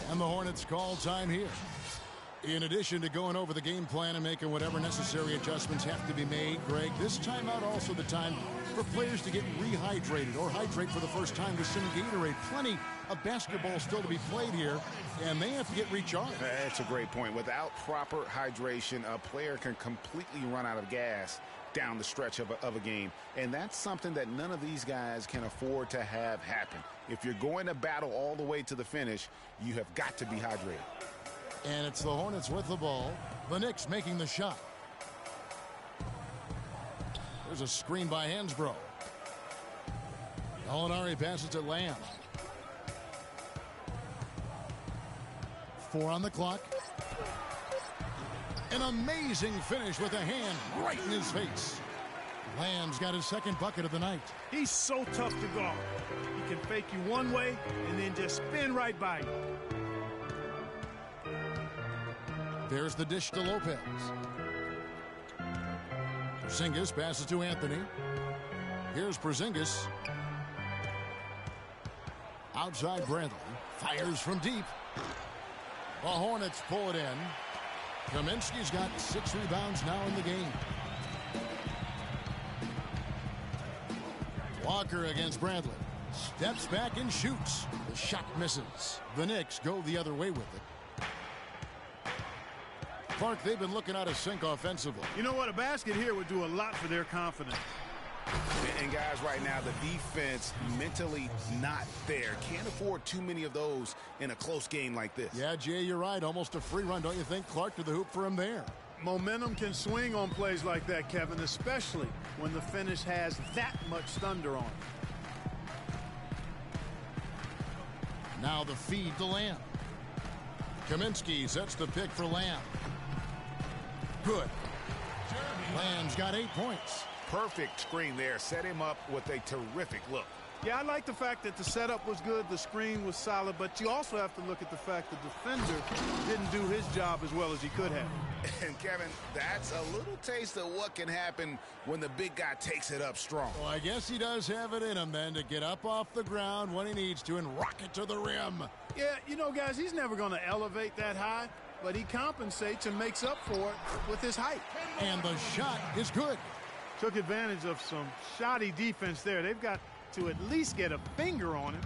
And the Hornets call time here. In addition to going over the game plan and making whatever necessary adjustments have to be made, Greg, this timeout also the time for players to get rehydrated or hydrate for the first time with some Gatorade. Plenty of basketball still to be played here, and they have to get recharged. That's a great point. Without proper hydration, a player can completely run out of gas down the stretch of a game, and that's something that none of these guys can afford to have happen. If you're going to battle all the way to the finish, you have got to be hydrated. And it's the Hornets with the ball. The Knicks making the shot. There's a screen by Hansbrough. Gallinari passes to Lamb. 4 on the clock. An amazing finish with a hand right in his face. Lamb's got his second bucket of the night. He's so tough to guard. He can fake you one way and then just spin right by you. There's the dish to Lopez. Porzingis passes to Anthony. Here's Porzingis. Outside Bradley. Fires from deep. The Hornets pull it in. Kaminsky's got 6 rebounds now in the game. Walker against Bradley. Steps back and shoots. The shot misses. The Knicks go the other way with it. Clark, they've been looking out of sync offensively. You know what? A basket here would do a lot for their confidence. And guys, right now, the defense mentally not there. Can't afford too many of those in a close game like this. Yeah, Jay, you're right. Almost a free run, don't you think? Clark to the hoop for him there. Momentum can swing on plays like that, Kevin, especially when the finish has that much thunder on it. Now the feed to Lamb. Kaminsky sets the pick for Lamb. Good. Lamb's got 8 points. Perfect screen there. Set him up with a terrific look. Yeah, I like the fact that the setup was good, the screen was solid, but you also have to look at the fact the defender didn't do his job as well as he could have. And, Kevin, that's a little taste of what can happen when the big guy takes it up strong. Well, I guess he does have it in him then to get up off the ground when he needs to and rock it to the rim. Yeah, you know, guys, he's never going to elevate that high, but he compensates and makes up for it with his height. And the shot is good. Took advantage of some shoddy defense there. They've got to at least get a finger on him.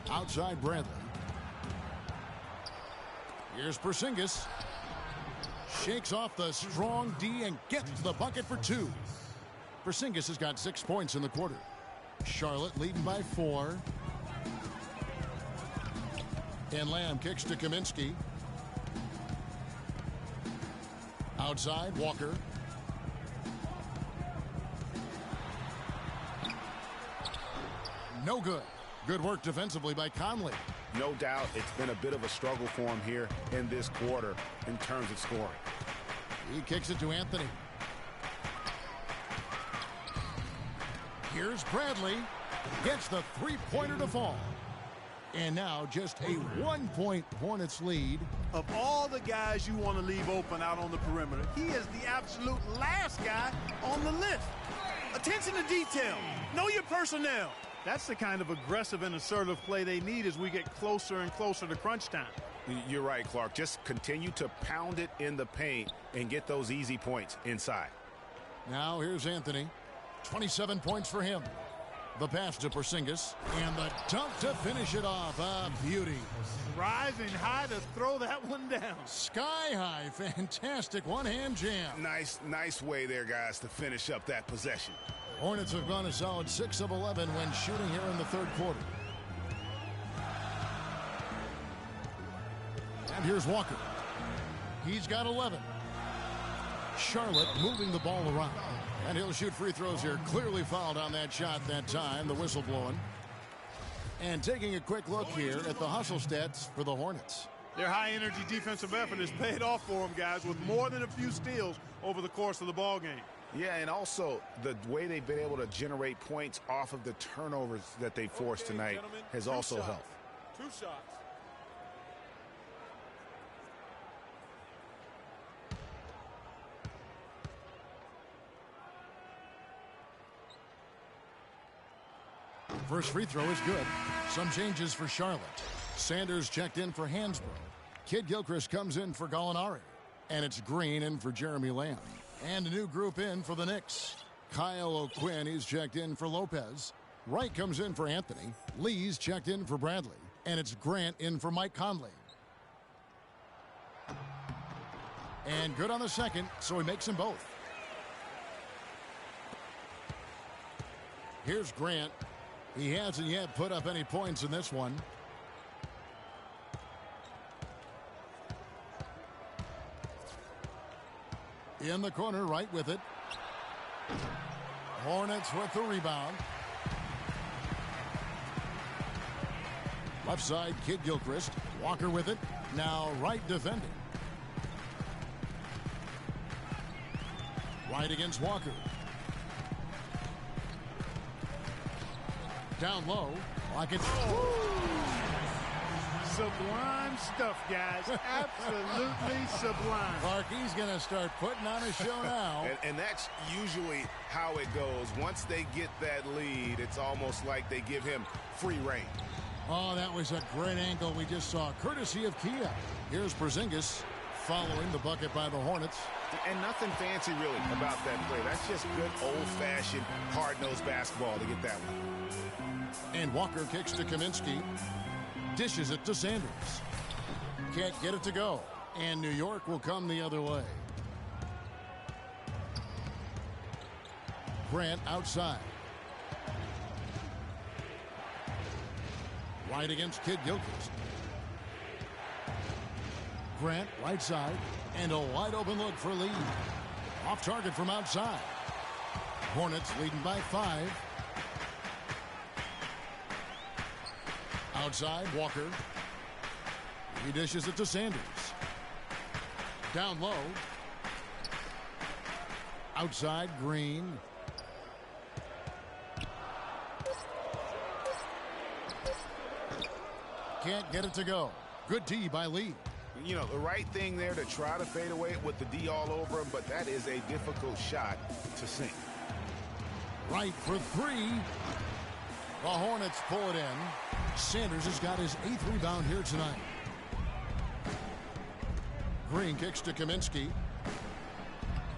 Outside Bradley. Here's Porzingis. Shakes off the strong D and gets the bucket for 2. Porzingis has got 6 points in the quarter. Charlotte leading by 4. And Lamb kicks to Kaminsky. Outside, Walker. No good. Good work defensively by Conley. No doubt it's been a bit of a struggle for him here in this quarter in terms of scoring. He kicks it to Anthony. Here's Bradley. Gets the 3-pointer to fall. And now just a 1-point Hornets lead. Of all the guys you want to leave open out on the perimeter, he is the absolute last guy on the list. Attention to detail. Know your personnel. That's the kind of aggressive and assertive play they need as we get closer and closer to crunch time. You're right, Clark. Just continue to pound it in the paint and get those easy points inside. Now here's Anthony. 27 points for him. The pass to Porzingis. And the dunk to finish it off. A beauty. Rising high to throw that one down. Sky high. Fantastic one-hand jam. Nice way there, guys, to finish up that possession. Hornets have gone a solid 6 of 11 when shooting here in the third quarter. And here's Walker. He's got 11. Charlotte moving the ball around. And he'll shoot free throws here. Clearly fouled on that shot that time. The whistle blowing. And taking a quick look here at the hustle stats for the Hornets. Their high-energy defensive effort has paid off for them, guys, with more than a few steals over the course of the ball game. Yeah, and also the way they've been able to generate points off of the turnovers that they forced tonight has also helped. 2 shots. First free throw is good. Some changes for Charlotte. Sanders checked in for Hansbrough. Kid Gilchrist comes in for Gallinari. And it's Green in for Jeremy Lamb. And a new group in for the Knicks. Kyle O'Quinn, he's checked in for Lopez. Wright comes in for Anthony. Lee's checked in for Bradley. And it's Grant in for Mike Conley. And good on the second, so he makes them both. Here's Grant. He hasn't yet put up any points in this one. In the corner, Wright with it. Hornets with the rebound. Left side, Kid Gilchrist. Walker with it. Now Wright defending. Wright against Walker. Down low. Rockets. Sublime stuff, guys. Absolutely sublime. Clark, he's going to start putting on a show now. And that's usually how it goes. Once they get that lead, it's almost like they give him free reign. Oh, that was a great angle we just saw, courtesy of Kia. Here's Porzingis following the bucket by the Hornets. And nothing fancy, really, about that play. That's just good old-fashioned, hard-nosed basketball to get that one. And Walker kicks to Kaminsky. Dishes it to Sanders. Can't get it to go. And New York will come the other way. Grant outside. Right against Kid Gilchrist. Grant right side. And a wide open look for Lee. Off target from outside. Hornets leading by 5. Outside, Walker. He dishes it to Sanders. Down low. Outside, Green. Can't get it to go. Good D by Lee. You know, the right thing there to try to fade away with the D all over him, but that is a difficult shot to sink. Right for 3. The Hornets pull it in. Sanders has got his 8th rebound here tonight. Green kicks to Kaminsky.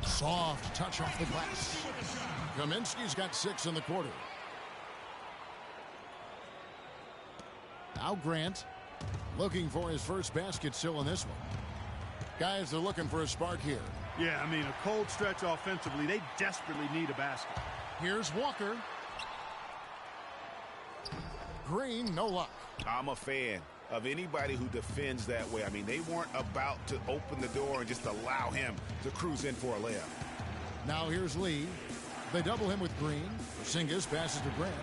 Soft touch off the glass. Kaminsky's got 6 in the quarter. Now Grant looking for his first basket still in this one. Guys, they're looking for a spark here. Yeah, I mean, a cold stretch offensively. They desperately need a basket. Here's Walker. Green, no luck. I'm a fan of anybody who defends that way. I mean, they weren't about to open the door and just allow him to cruise in for a layup. Now here's Lee. They double him with Green. Porzingis passes to Grant.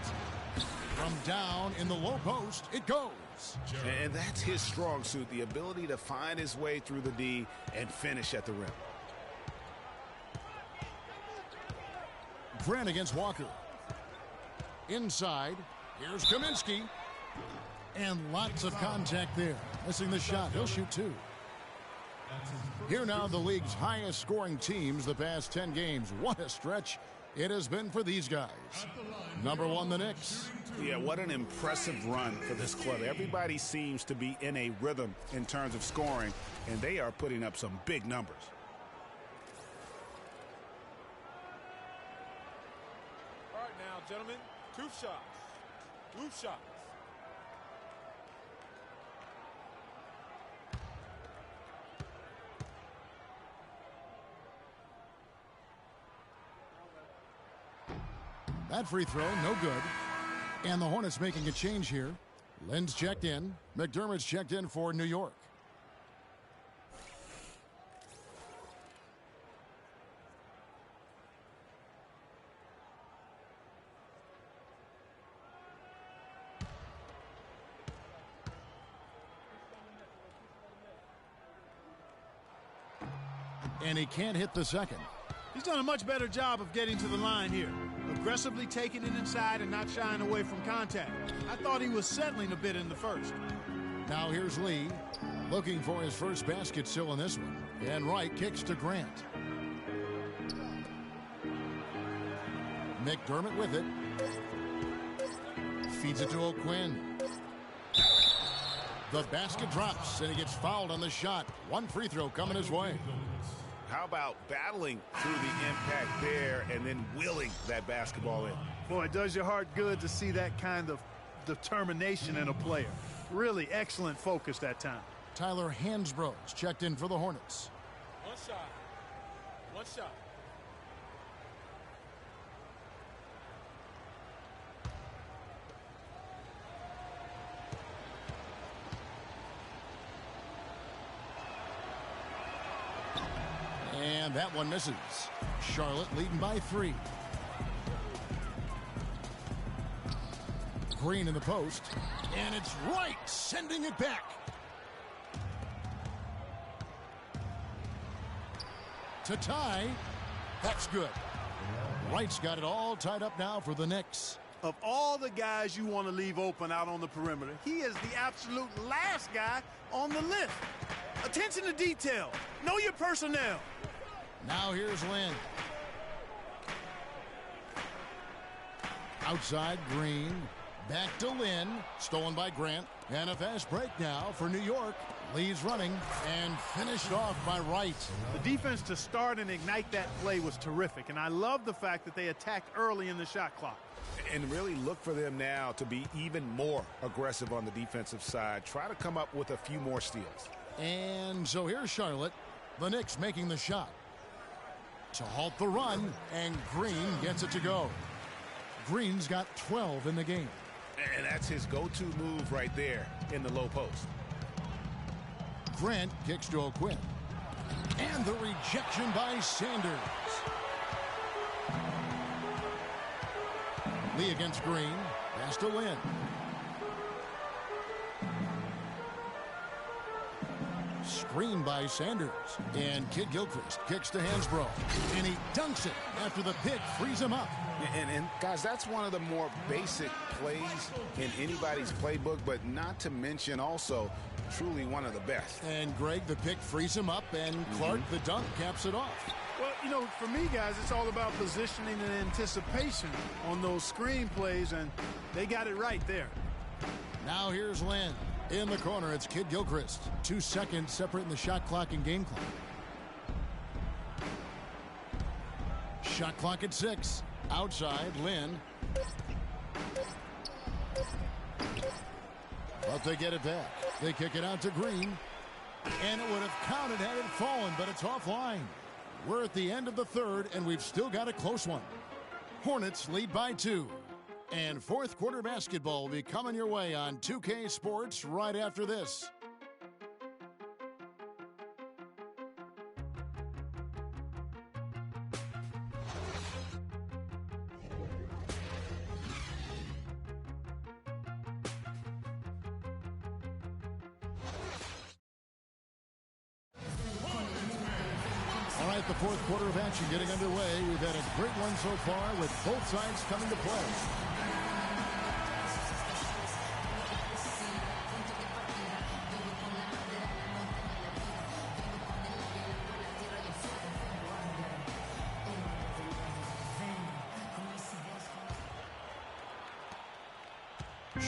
From down in the low post, it goes. And that's his strong suit, the ability to find his way through the D and finish at the rim. Grant against Walker. Inside, here's Kaminsky. And lots of contact there. Missing the shot. He'll shoot 2. Here now the league's highest scoring teams the past 10 games. What a stretch it has been for these guys. Number 1, the Knicks. Yeah, what an impressive run for this club. Everybody seems to be in a rhythm in terms of scoring, and they are putting up some big numbers. All right, now, gentlemen, 2 shots. 2 shots. That free throw, no good. And the Hornets making a change here. Lynn's checked in. McDermott's checked in for New York. And he can't hit the second. He's done a much better job of getting to the line here. Aggressively taking it inside and not shying away from contact. I thought he was settling a bit in the first. Now here's Lee, looking for his first basket still in this one. And Wright kicks to Grant. McDermott with it. Feeds it to O'Quinn. The basket drops, and he gets fouled on the shot. One free throw coming his way. How about battling through the impact there and then willing that basketball in? Boy, it does your heart good to see that kind of determination in a player. Really excellent focus that time. Tyler Hansbrough's checked in for the Hornets. One shot. One shot. And that one misses. Charlotte leading by 3. Green in the post. And it's Wright sending it back. To tie. That's good. Wright's got it all tied up now for the Knicks. Of all the guys you want to leave open out on the perimeter, he is the absolute last guy on the list. Attention to detail. Know your personnel. Now here's Lynn. Outside, Green. Back to Lynn. Stolen by Grant. And a fast break now for New York. Leads running and finished off by Wright. The defense to start and ignite that play was terrific, and I love the fact that they attacked early in the shot clock. And really look for them now to be even more aggressive on the defensive side. Try to come up with a few more steals. And so here's Charlotte. The Knicks making the shot. To halt the run, and Green gets it to go. Green's got 12 in the game. And that's his go-to move right there in the low post. Grant kicks to O'Quinn. And the rejection by Sanders. Lee against Green. Pass to Lynn. Screen by Sanders. And Kid Gilchrist kicks to Hansbrough. And he dunks it after the pick frees him up. And guys, that's one of the more basic plays in anybody's playbook, but not to mention also truly one of the best. And Greg, the pick frees him up, and Clark, the dunk, caps it off. Well, you know, for me, guys, it's all about positioning and anticipation on those screen plays, and they got it right there. Now here's Lynn. In the corner, it's Kid Gilchrist. 2 seconds separating the shot clock and game clock. Shot clock at 6. Outside, Lynn. But they get it back. They kick it out to Green. And it would have counted had it fallen, but it's offline. We're at the end of the third, and we've still got a close one. Hornets lead by 2. And fourth quarter basketball will be coming your way on 2K Sports right after this. All right, the fourth quarter of action getting underway. We've had a great one so far with both sides coming to play.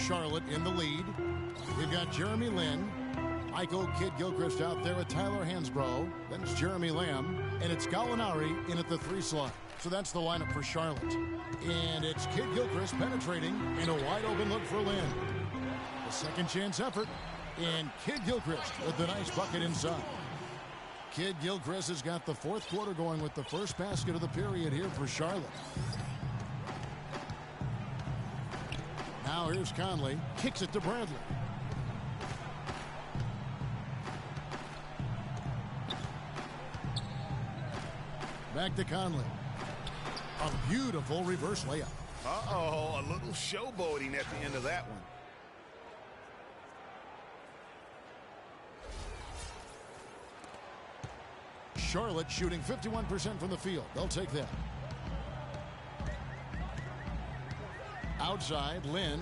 Charlotte in the lead. We've got Jeremy Lin, Michael Kid Gilchrist out there with Tyler Hansbrough. Then it's Jeremy Lamb, and it's Gallinari in at the 3 slot. So that's the lineup for Charlotte. And it's Kid Gilchrist penetrating, and a wide open look for Lin. The second chance effort, and Kid Gilchrist with the nice bucket inside. Kid Gilchrist has got the fourth quarter going with the first basket of the period here for Charlotte. Now here's Conley. Kicks it to Bradley. Back to Conley. A beautiful reverse layup. Uh-oh, a little showboating at the end of that one. Charlotte shooting 51% from the field. They'll take that. Outside, Lynn.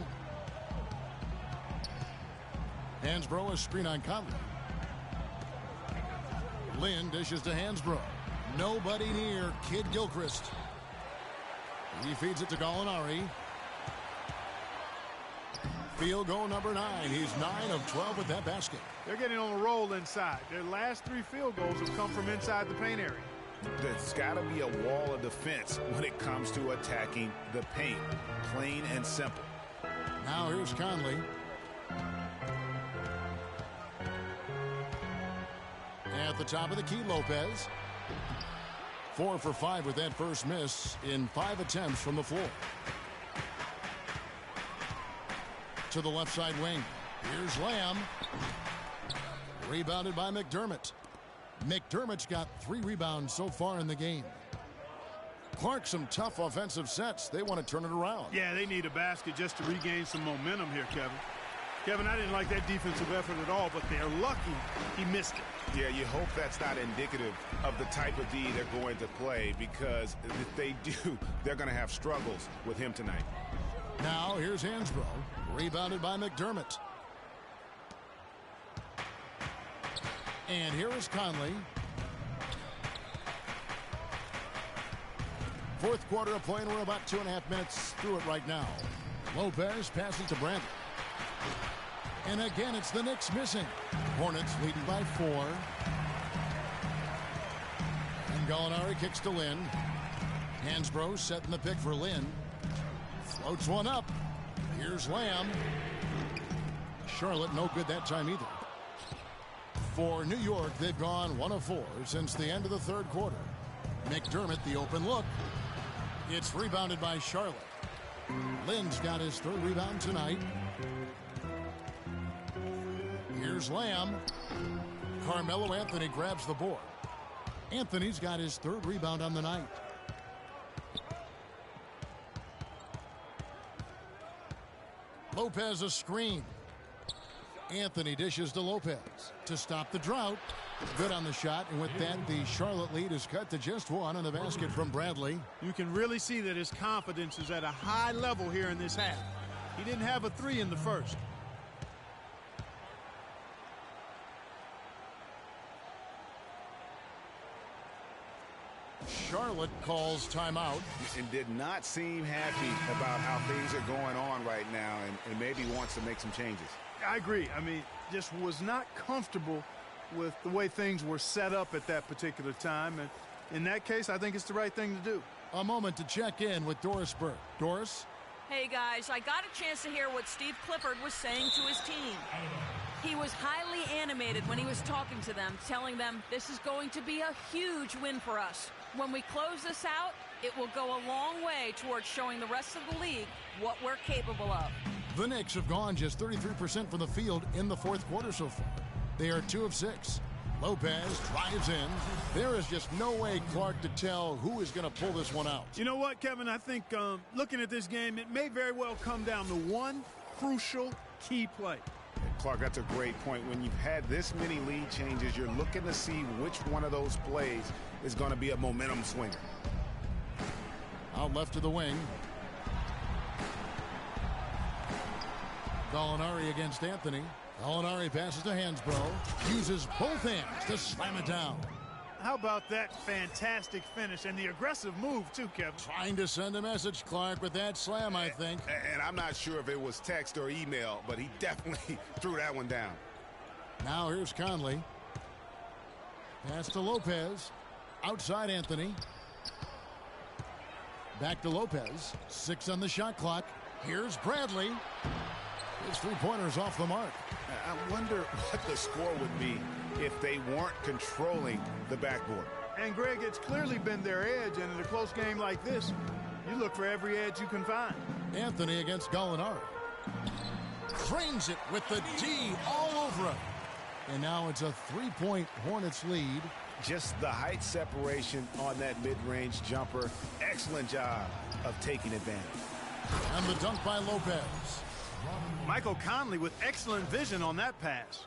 Hansbrough, a screen on Conley. Lynn dishes to Hansbrough. Nobody near Kid Gilchrist. He feeds it to Gallinari. Field goal number 9. He's 9 of 12 at that basket. They're getting on a roll inside. Their last 3 field goals have come from inside the paint area. There's got to be a wall of defense when it comes to attacking the paint. Plain and simple. Now here's Conley. At the top of the key, Lopez. 4 for 5 with that first miss in 5 attempts from the floor. To the left side wing. Here's Lamb. Rebounded by McDermott. McDermott's got 3 rebounds so far in the game. Clark, some tough offensive sets. They want to turn it around. Yeah, they need a basket just to regain some momentum here, Kevin. Kevin, I didn't like that defensive effort at all, but they're lucky he missed it. Yeah, you hope that's not indicative of the type of D they're going to play, because if they do, they're going to have struggles with him tonight. Now here's Hansbrough. Rebounded by McDermott. And here is Conley. Fourth quarter of play, and we're about 2.5 minutes through it right now. Lopez passes to Brandt. And again, it's the Knicks missing. Hornets leading by 4. And Gallinari kicks to Lynn. Hansbrough setting the pick for Lynn. Floats one up. Here's Lamb. Charlotte no good that time either. For New York, they've gone 1 of 4 since the end of the third quarter. McDermott, the open look. It's rebounded by Charlotte. Lynn's got his 3rd rebound tonight. Here's Lamb. Carmelo Anthony grabs the board. Anthony's got his 3rd rebound on the night. Lopez a screen. Anthony dishes to Lopez to stop the drought. Good on the shot, and with that, the Charlotte lead is cut to just 1 on the basket from Bradley. You can really see that his confidence is at a high level here in this half. He didn't have a 3 in the first. Charlotte calls timeout. And did not seem happy about how things are going on right now, and maybe wants to make some changes. I agree. I mean, just was not comfortable with the way things were set up at that particular time. And in that case, I think it's the right thing to do. A moment to check in with Doris Burke. Doris? Hey, guys, I got a chance to hear what Steve Clifford was saying to his team. He was highly animated when he was talking to them, telling them this is going to be a huge win for us. When we close this out, it will go a long way towards showing the rest of the league what we're capable of. The Knicks have gone just 33% from the field in the fourth quarter so far. They are 2 of 6. Lopez drives in. There is just no way, Clark, to tell who is going to pull this one out. You know what, Kevin? I think looking at this game, it may very well come down to one crucial key play. Clark, that's a great point. When you've had this many lead changes, you're looking to see which one of those plays is going to be a momentum swinger. Out left to the wing. Gallinari against Anthony. Gallinari passes to Hansbrough. Uses both hands to slam it down. How about that fantastic finish and the aggressive move, too, Kevin? Trying to send a message, Clark, with that slam, I think. And I'm not sure if it was text or email, but he definitely threw that one down. Now here's Conley. Pass to Lopez. Outside Anthony. Back to Lopez. 6 on the shot clock. Here's Bradley. His 3-pointer's off the mark. I wonder what the score would be if they weren't controlling the backboard. And, Greg, it's clearly been their edge, and in a close game like this, you look for every edge you can find. Anthony against Gallinari. Frames it with the D all over him. And now it's a 3-point Hornets lead. Just the height separation on that mid-range jumper. Excellent job of taking advantage. And the dunk by Lopez. Michael Conley with excellent vision on that pass.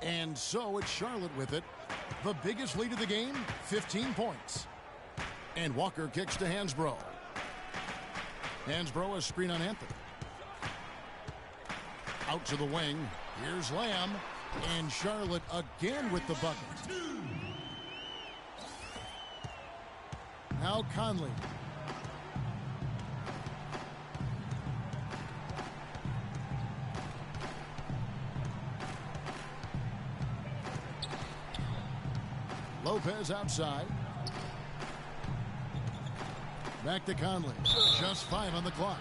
And so it's Charlotte with it. The biggest lead of the game, 15 points. And Walker kicks to Hansbrough. Hansbrough, a screen on Anthony. Out to the wing. Here's Lamb. And Charlotte again with the bucket. Now Conley. Lopez outside. Back to Conley. Just 5 on the clock.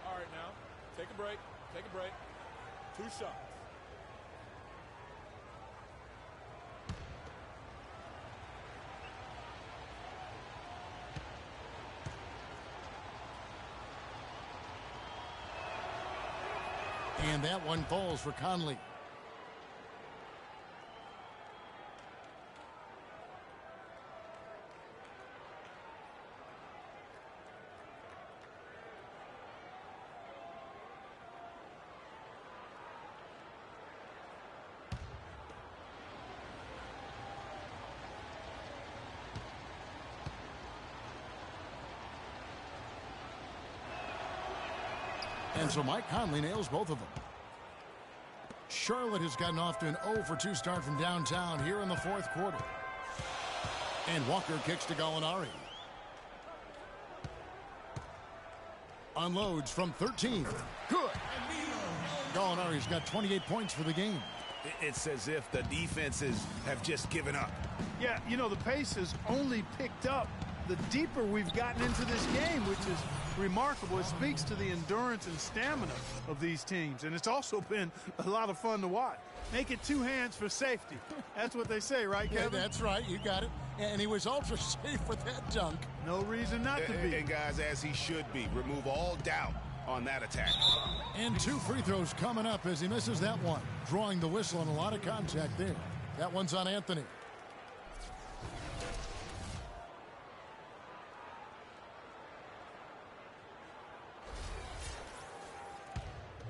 All right, now, take a break. Take a break. 2 shots. And that one falls for Conley. And so Mike Conley nails both of them. Charlotte has gotten off to an 0-for-2 start from downtown here in the 4th quarter. And Walker kicks to Gallinari. Unloads from 13. Good. Gallinari's got 28 points for the game. It's as if the defenses have just given up. Yeah, you know, the pace has only picked up the deeper we've gotten into this game, which is remarkable. It speaks to the endurance and stamina of these teams, and it's also been a lot of fun to watch. Make it 2 hands for safety. That's what they say, right, Kevin? Yeah, that's right. You got it. And he was ultra safe with that dunk. No reason not to be. And guys, as he should be, remove all doubt on that attack. And 2 free throws coming up as he misses that one. Drawing the whistle and a lot of contact there. That one's on Anthony.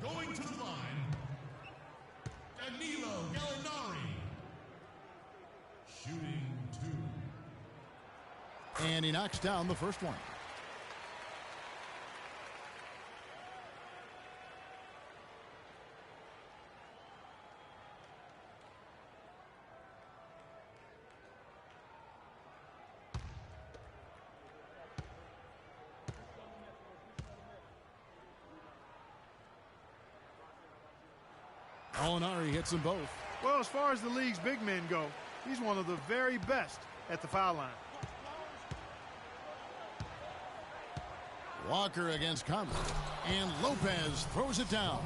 Going to the line, Danilo Gallinari. Shooting 2. And he knocks down the first one. Gallinari hits them both. Well, as far as the league's big men go, he's one of the very best at the foul line. Walker against Conley. And Lopez throws it down.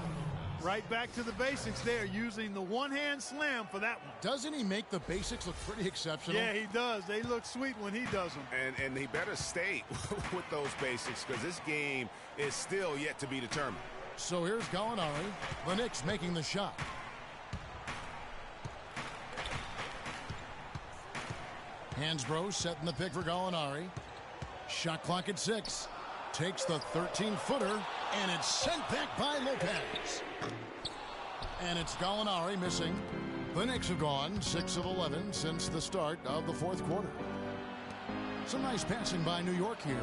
Right back to the basics there, using the one-hand slam for that one. Doesn't he make the basics look pretty exceptional? Yeah, he does. They look sweet when he does them. And he better stay with those basics, because this game is still yet to be determined. So here's Gallinari. The Knicks making the shot. Hansbrough setting the pick for Gallinari. Shot clock at 6. Takes the 13-footer, and it's sent back by Lopez. And it's Gallinari missing. The Knicks have gone 6 of 11 since the start of the 4th quarter. Some nice passing by New York here.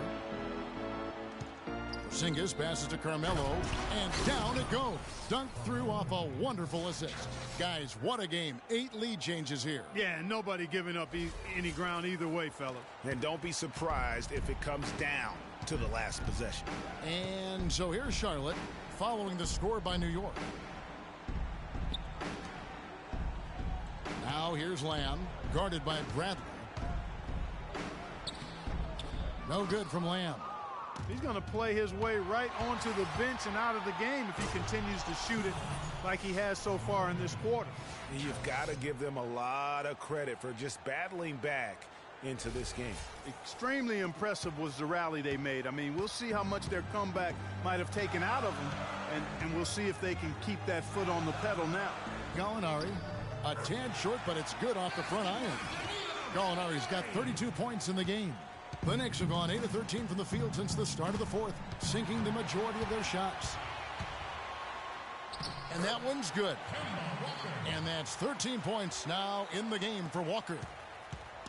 Porzingis passes to Carmelo, and down it goes. Dunked through off a wonderful assist. Guys, what a game. 8 lead changes here. Yeah, and nobody giving up any ground either way, fella. And don't be surprised if it comes down to the last possession. And so here's Charlotte following the score by New York. Now here's Lamb, guarded by Bradley. No good from Lamb. He's going to play his way right onto the bench and out of the game if he continues to shoot it like he has so far in this quarter. You've got to give them a lot of credit for just battling back into this game. Extremely impressive was the rally they made. I mean, we'll see how much their comeback might have taken out of them, and we'll see if they can keep that foot on the pedal now. Gallinari, a tad short, but it's good off the front iron. Gallinari's got 32 points in the game. The Knicks have gone 8 of 13 from the field since the start of the 4th, sinking the majority of their shots. And that one's good. And that's 13 points now in the game for Walker.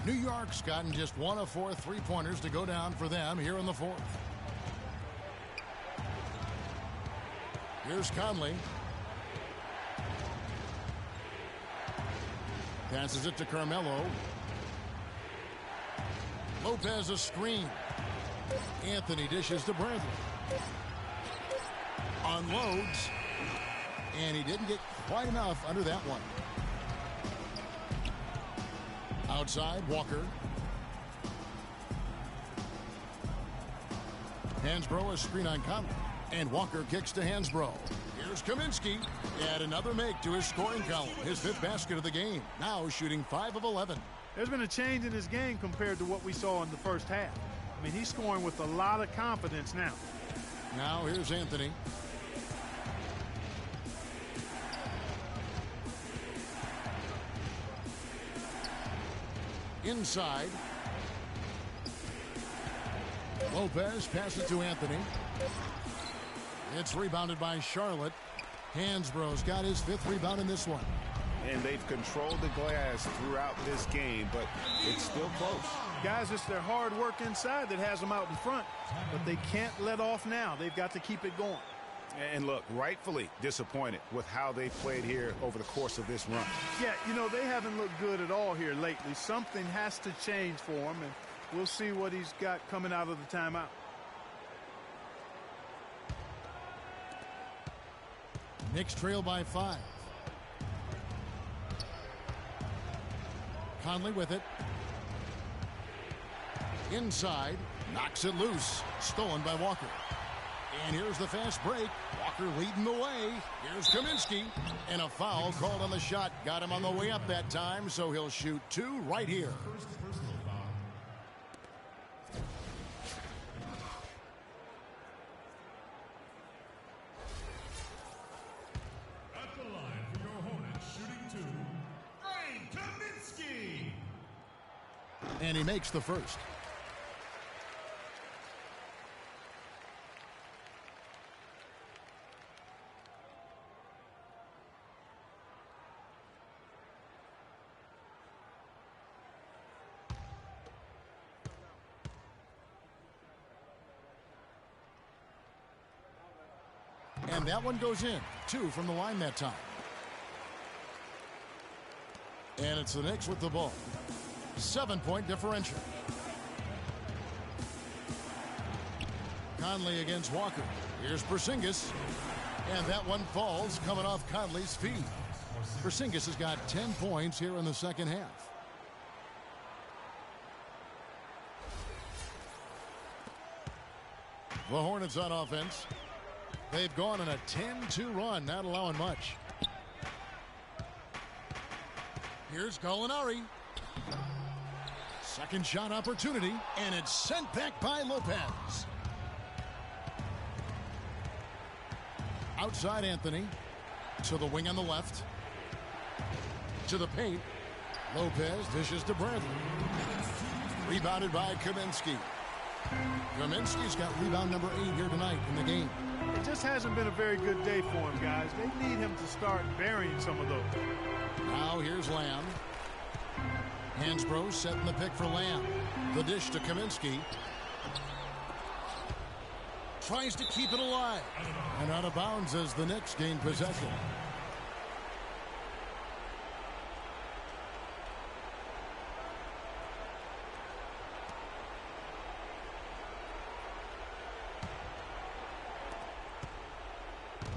New York's gotten just 1 of 4 3-pointers to go down for them here in the 4th. Here's Conley. Passes it to Carmelo. Lopez a screen. Anthony dishes to Bradley. Unloads. And he didn't get quite enough under that one. Outside, Walker. Hansbrough a screen on Conley. And Walker kicks to Hansbrough. Here's Kaminsky. Add another make to his scoring column. His 5th basket of the game. Now shooting 5 of 11. There's been a change in his game compared to what we saw in the first half. I mean, he's scoring with a lot of confidence now. Now here's Anthony. Inside. Lopez passes to Anthony. It's rebounded by Charlotte. Hansbrough's got his 5th rebound in this one. And they've controlled the glass throughout this game, but it's still close. Guys, it's their hard work inside that has them out in front, but they can't let off now. They've got to keep it going. And look, rightfully disappointed with how they played here over the course of this run. Yeah, you know, they haven't looked good at all here lately. Something has to change for him, and we'll see what he's got coming out of the timeout. Knicks trail by 5. Conley with it. Inside. Knocks it loose. Stolen by Walker. And here's the fast break. Walker leading the way. Here's Kaminsky. And a foul called on the shot. Got him on the way up that time, so he'll shoot 2 right here. At the line for your Hornets, shooting 2, Kaminsky. And he makes the first. And that one goes in. 2 from the line that time. And it's the Knicks with the ball. 7-point differential. Conley against Walker. Here's Porzingis. And that one falls coming off Conley's feet. Porzingis has got 10 points here in the second half. The Hornets on offense. They've gone on a 10-2 run, not allowing much. Here's Gallinari. Second shot opportunity, and it's sent back by Lopez. Outside Anthony. To the wing on the left. To the paint. Lopez dishes to Bradley. Rebounded by Kaminsky. Kaminsky's got rebound number 8 here tonight in the game. It just hasn't been a very good day for him, guys. They need him to start burying some of those. Now here's Lamb. Hansbrough setting the pick for Lamb. The dish to Kaminsky. Tries to keep it alive. And out of bounds as the Knicks gain possession.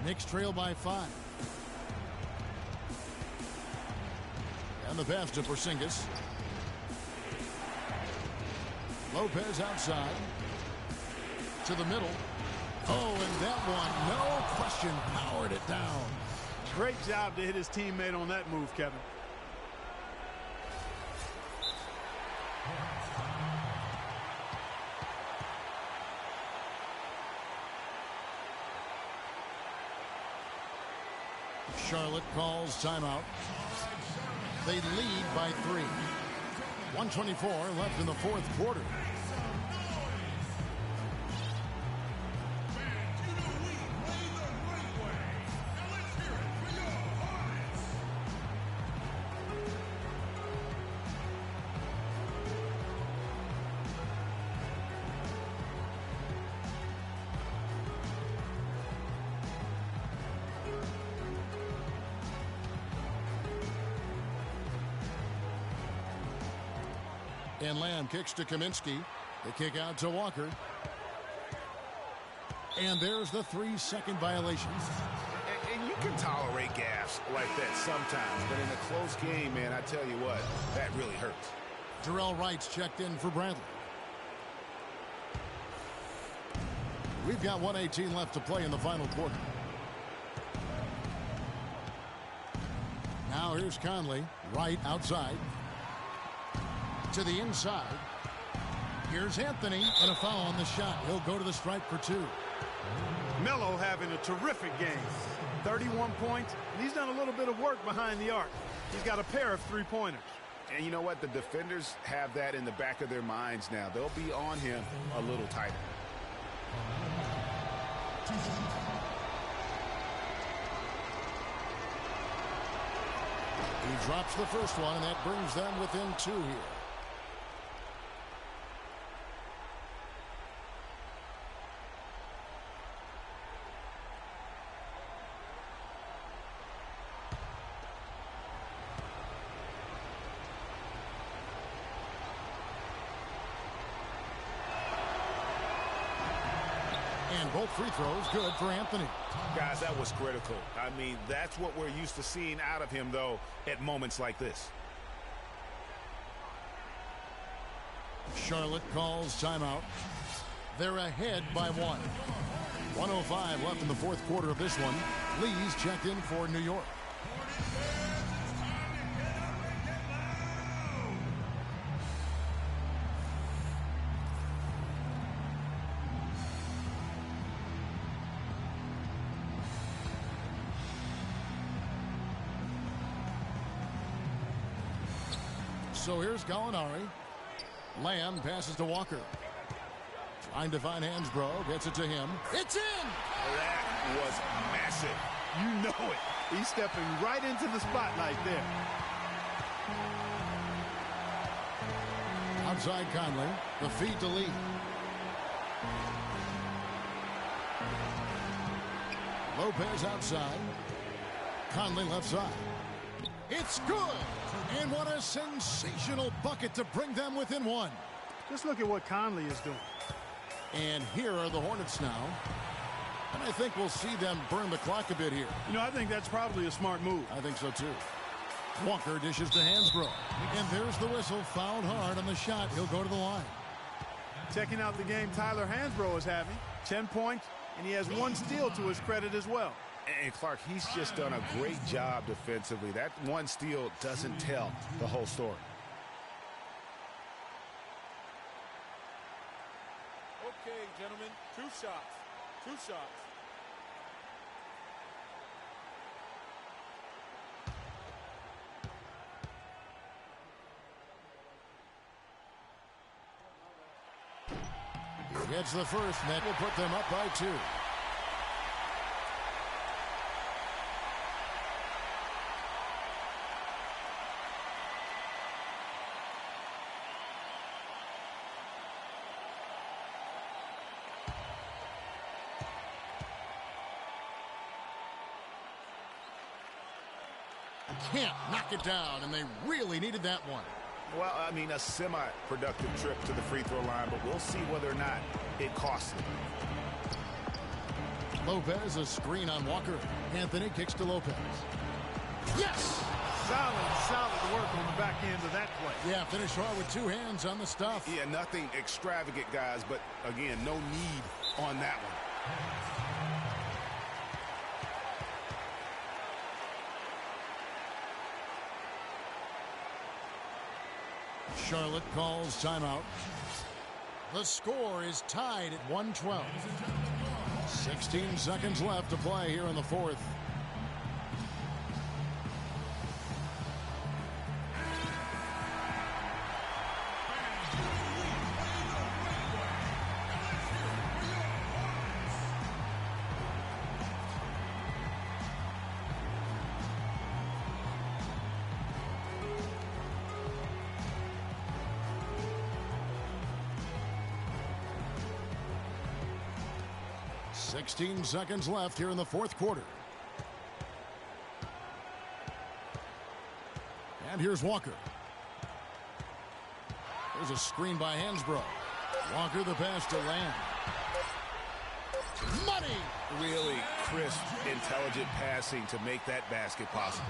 Knicks trail by 5. And the pass to Porzingis. Lopez outside. To the middle. Oh, and that one, no question, powered it down. Great job to hit his teammate on that move, Kevin. Charlotte calls timeout. They lead by 3. 1:24 left in the 4th quarter. And Lamb kicks to Kaminsky. The kick out to Walker. And there's the 3-second violation. And you can tolerate gaffes like that sometimes, but in a close game, man, I tell you what, that really hurts. Jarrell Wright's checked in for Bradley. We've got 1:18 left to play in the final quarter. Now here's Conley. Wright outside. To the inside. Here's Anthony, and a foul on the shot. He'll go to the stripe for 2. Melo having a terrific game. 31 points, and he's done a little bit of work behind the arc. He's got a pair of 3-pointers. And you know what? The defenders have that in the back of their minds now. They'll be on him a little tighter. He drops the first one, and that brings them within 2 here. And both free throws good for Anthony. Guys, that was critical. I mean, that's what we're used to seeing out of him, though, at moments like this. Charlotte calls timeout. They're ahead by 1. 1:05 left in the fourth quarter of this one. Lee's checked in for New York. So here's Gallinari. Lamb passes to Walker. Trying to find Hansbrough. Gets it to him. It's in! That was massive. You know it. He's stepping right into the spotlight there. Outside Conley. The feed to Lee. Lopez outside. Conley left side. It's good! And what a sensational bucket to bring them within 1. Just look at what Conley is doing. And here are the Hornets now. And I think we'll see them burn the clock a bit here. You know, I think that's probably a smart move. I think so, too. Walker dishes to Hansbrough. And there's the whistle. Fouled hard on the shot. He'll go to the line. Checking out the game Tyler Hansbrough is having. 10 points, and he has 1 steal to his credit as well. And Clark, he's just done a great job defensively. That 1 steal doesn't tell the whole story. Okay, gentlemen, 2 shots. 2 shots. He gets the first, and that will put them up by 2. Can't knock it down, and they really needed that one. Well, I mean, a semi-productive trip to the free throw line, but we'll see whether or not it costs them. Lopez, a screen on Walker. Anthony kicks to Lopez. Yes! Solid work on the back end of that play. Yeah, finish hard with 2 hands on the stuff. Yeah, nothing extravagant, guys, but again, no need on that one. Charlotte calls timeout. The score is tied at 112. 16 seconds left to play here in the fourth. Sixteen seconds left here in the fourth quarter. And here's Walker. There's a screen by Hansbrough. Walker the pass to Lamb. Money! Really crisp, intelligent passing to make that basket possible.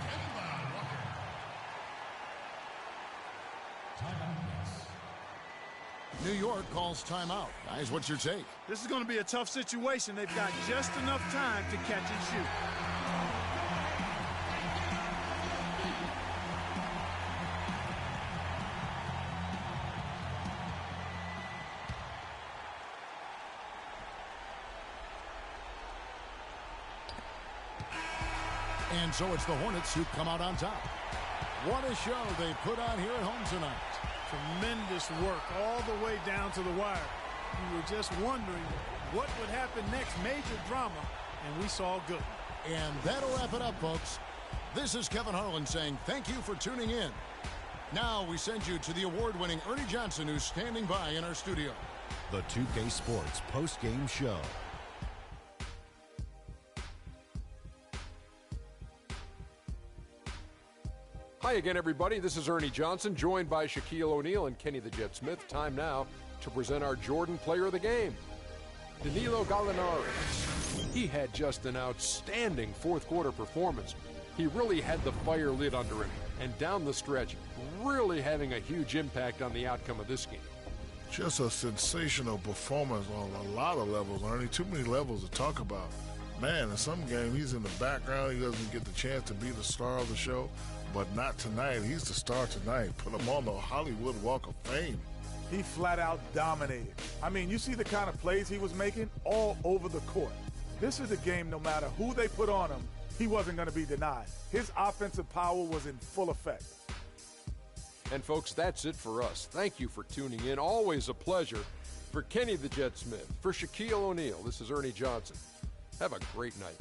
New York calls timeout. Guys, what's your take? This is going to be a tough situation. They've got just enough time to catch and shoot. And so it's the Hornets who come out on top. What a show they put on here at home tonight. Tremendous work all the way down to the wire. You were just wondering what would happen next. Major drama, and we saw good. And that'll wrap it up, folks. This is Kevin Harlan saying thank you for tuning in. Now we send you to the award-winning Ernie Johnson, who's standing by in our studio. The 2K Sports post-game show. Hi again, everybody. This is Ernie Johnson, joined by Shaquille O'Neal and Kenny the Jet Smith. Time now to present our Jordan Player of the Game, Danilo Gallinari. He had just an outstanding fourth-quarter performance. He really had the fire lit under him, and down the stretch, really having a huge impact on the outcome of this game. Just a sensational performance on a lot of levels, Ernie. Too many levels to talk about. Man, in some game, he's in the background. He doesn't get the chance to be the star of the show. But not tonight. He's the star tonight. Put him on the Hollywood Walk of Fame. He flat out dominated. I mean, you see the kind of plays he was making all over the court. This is a game, no matter who they put on him, he wasn't going to be denied. His offensive power was in full effect. And folks, that's it for us. Thank you for tuning in. Always a pleasure. For Kenny the Jet Smith, for Shaquille O'Neal, this is Ernie Johnson. Have a great night.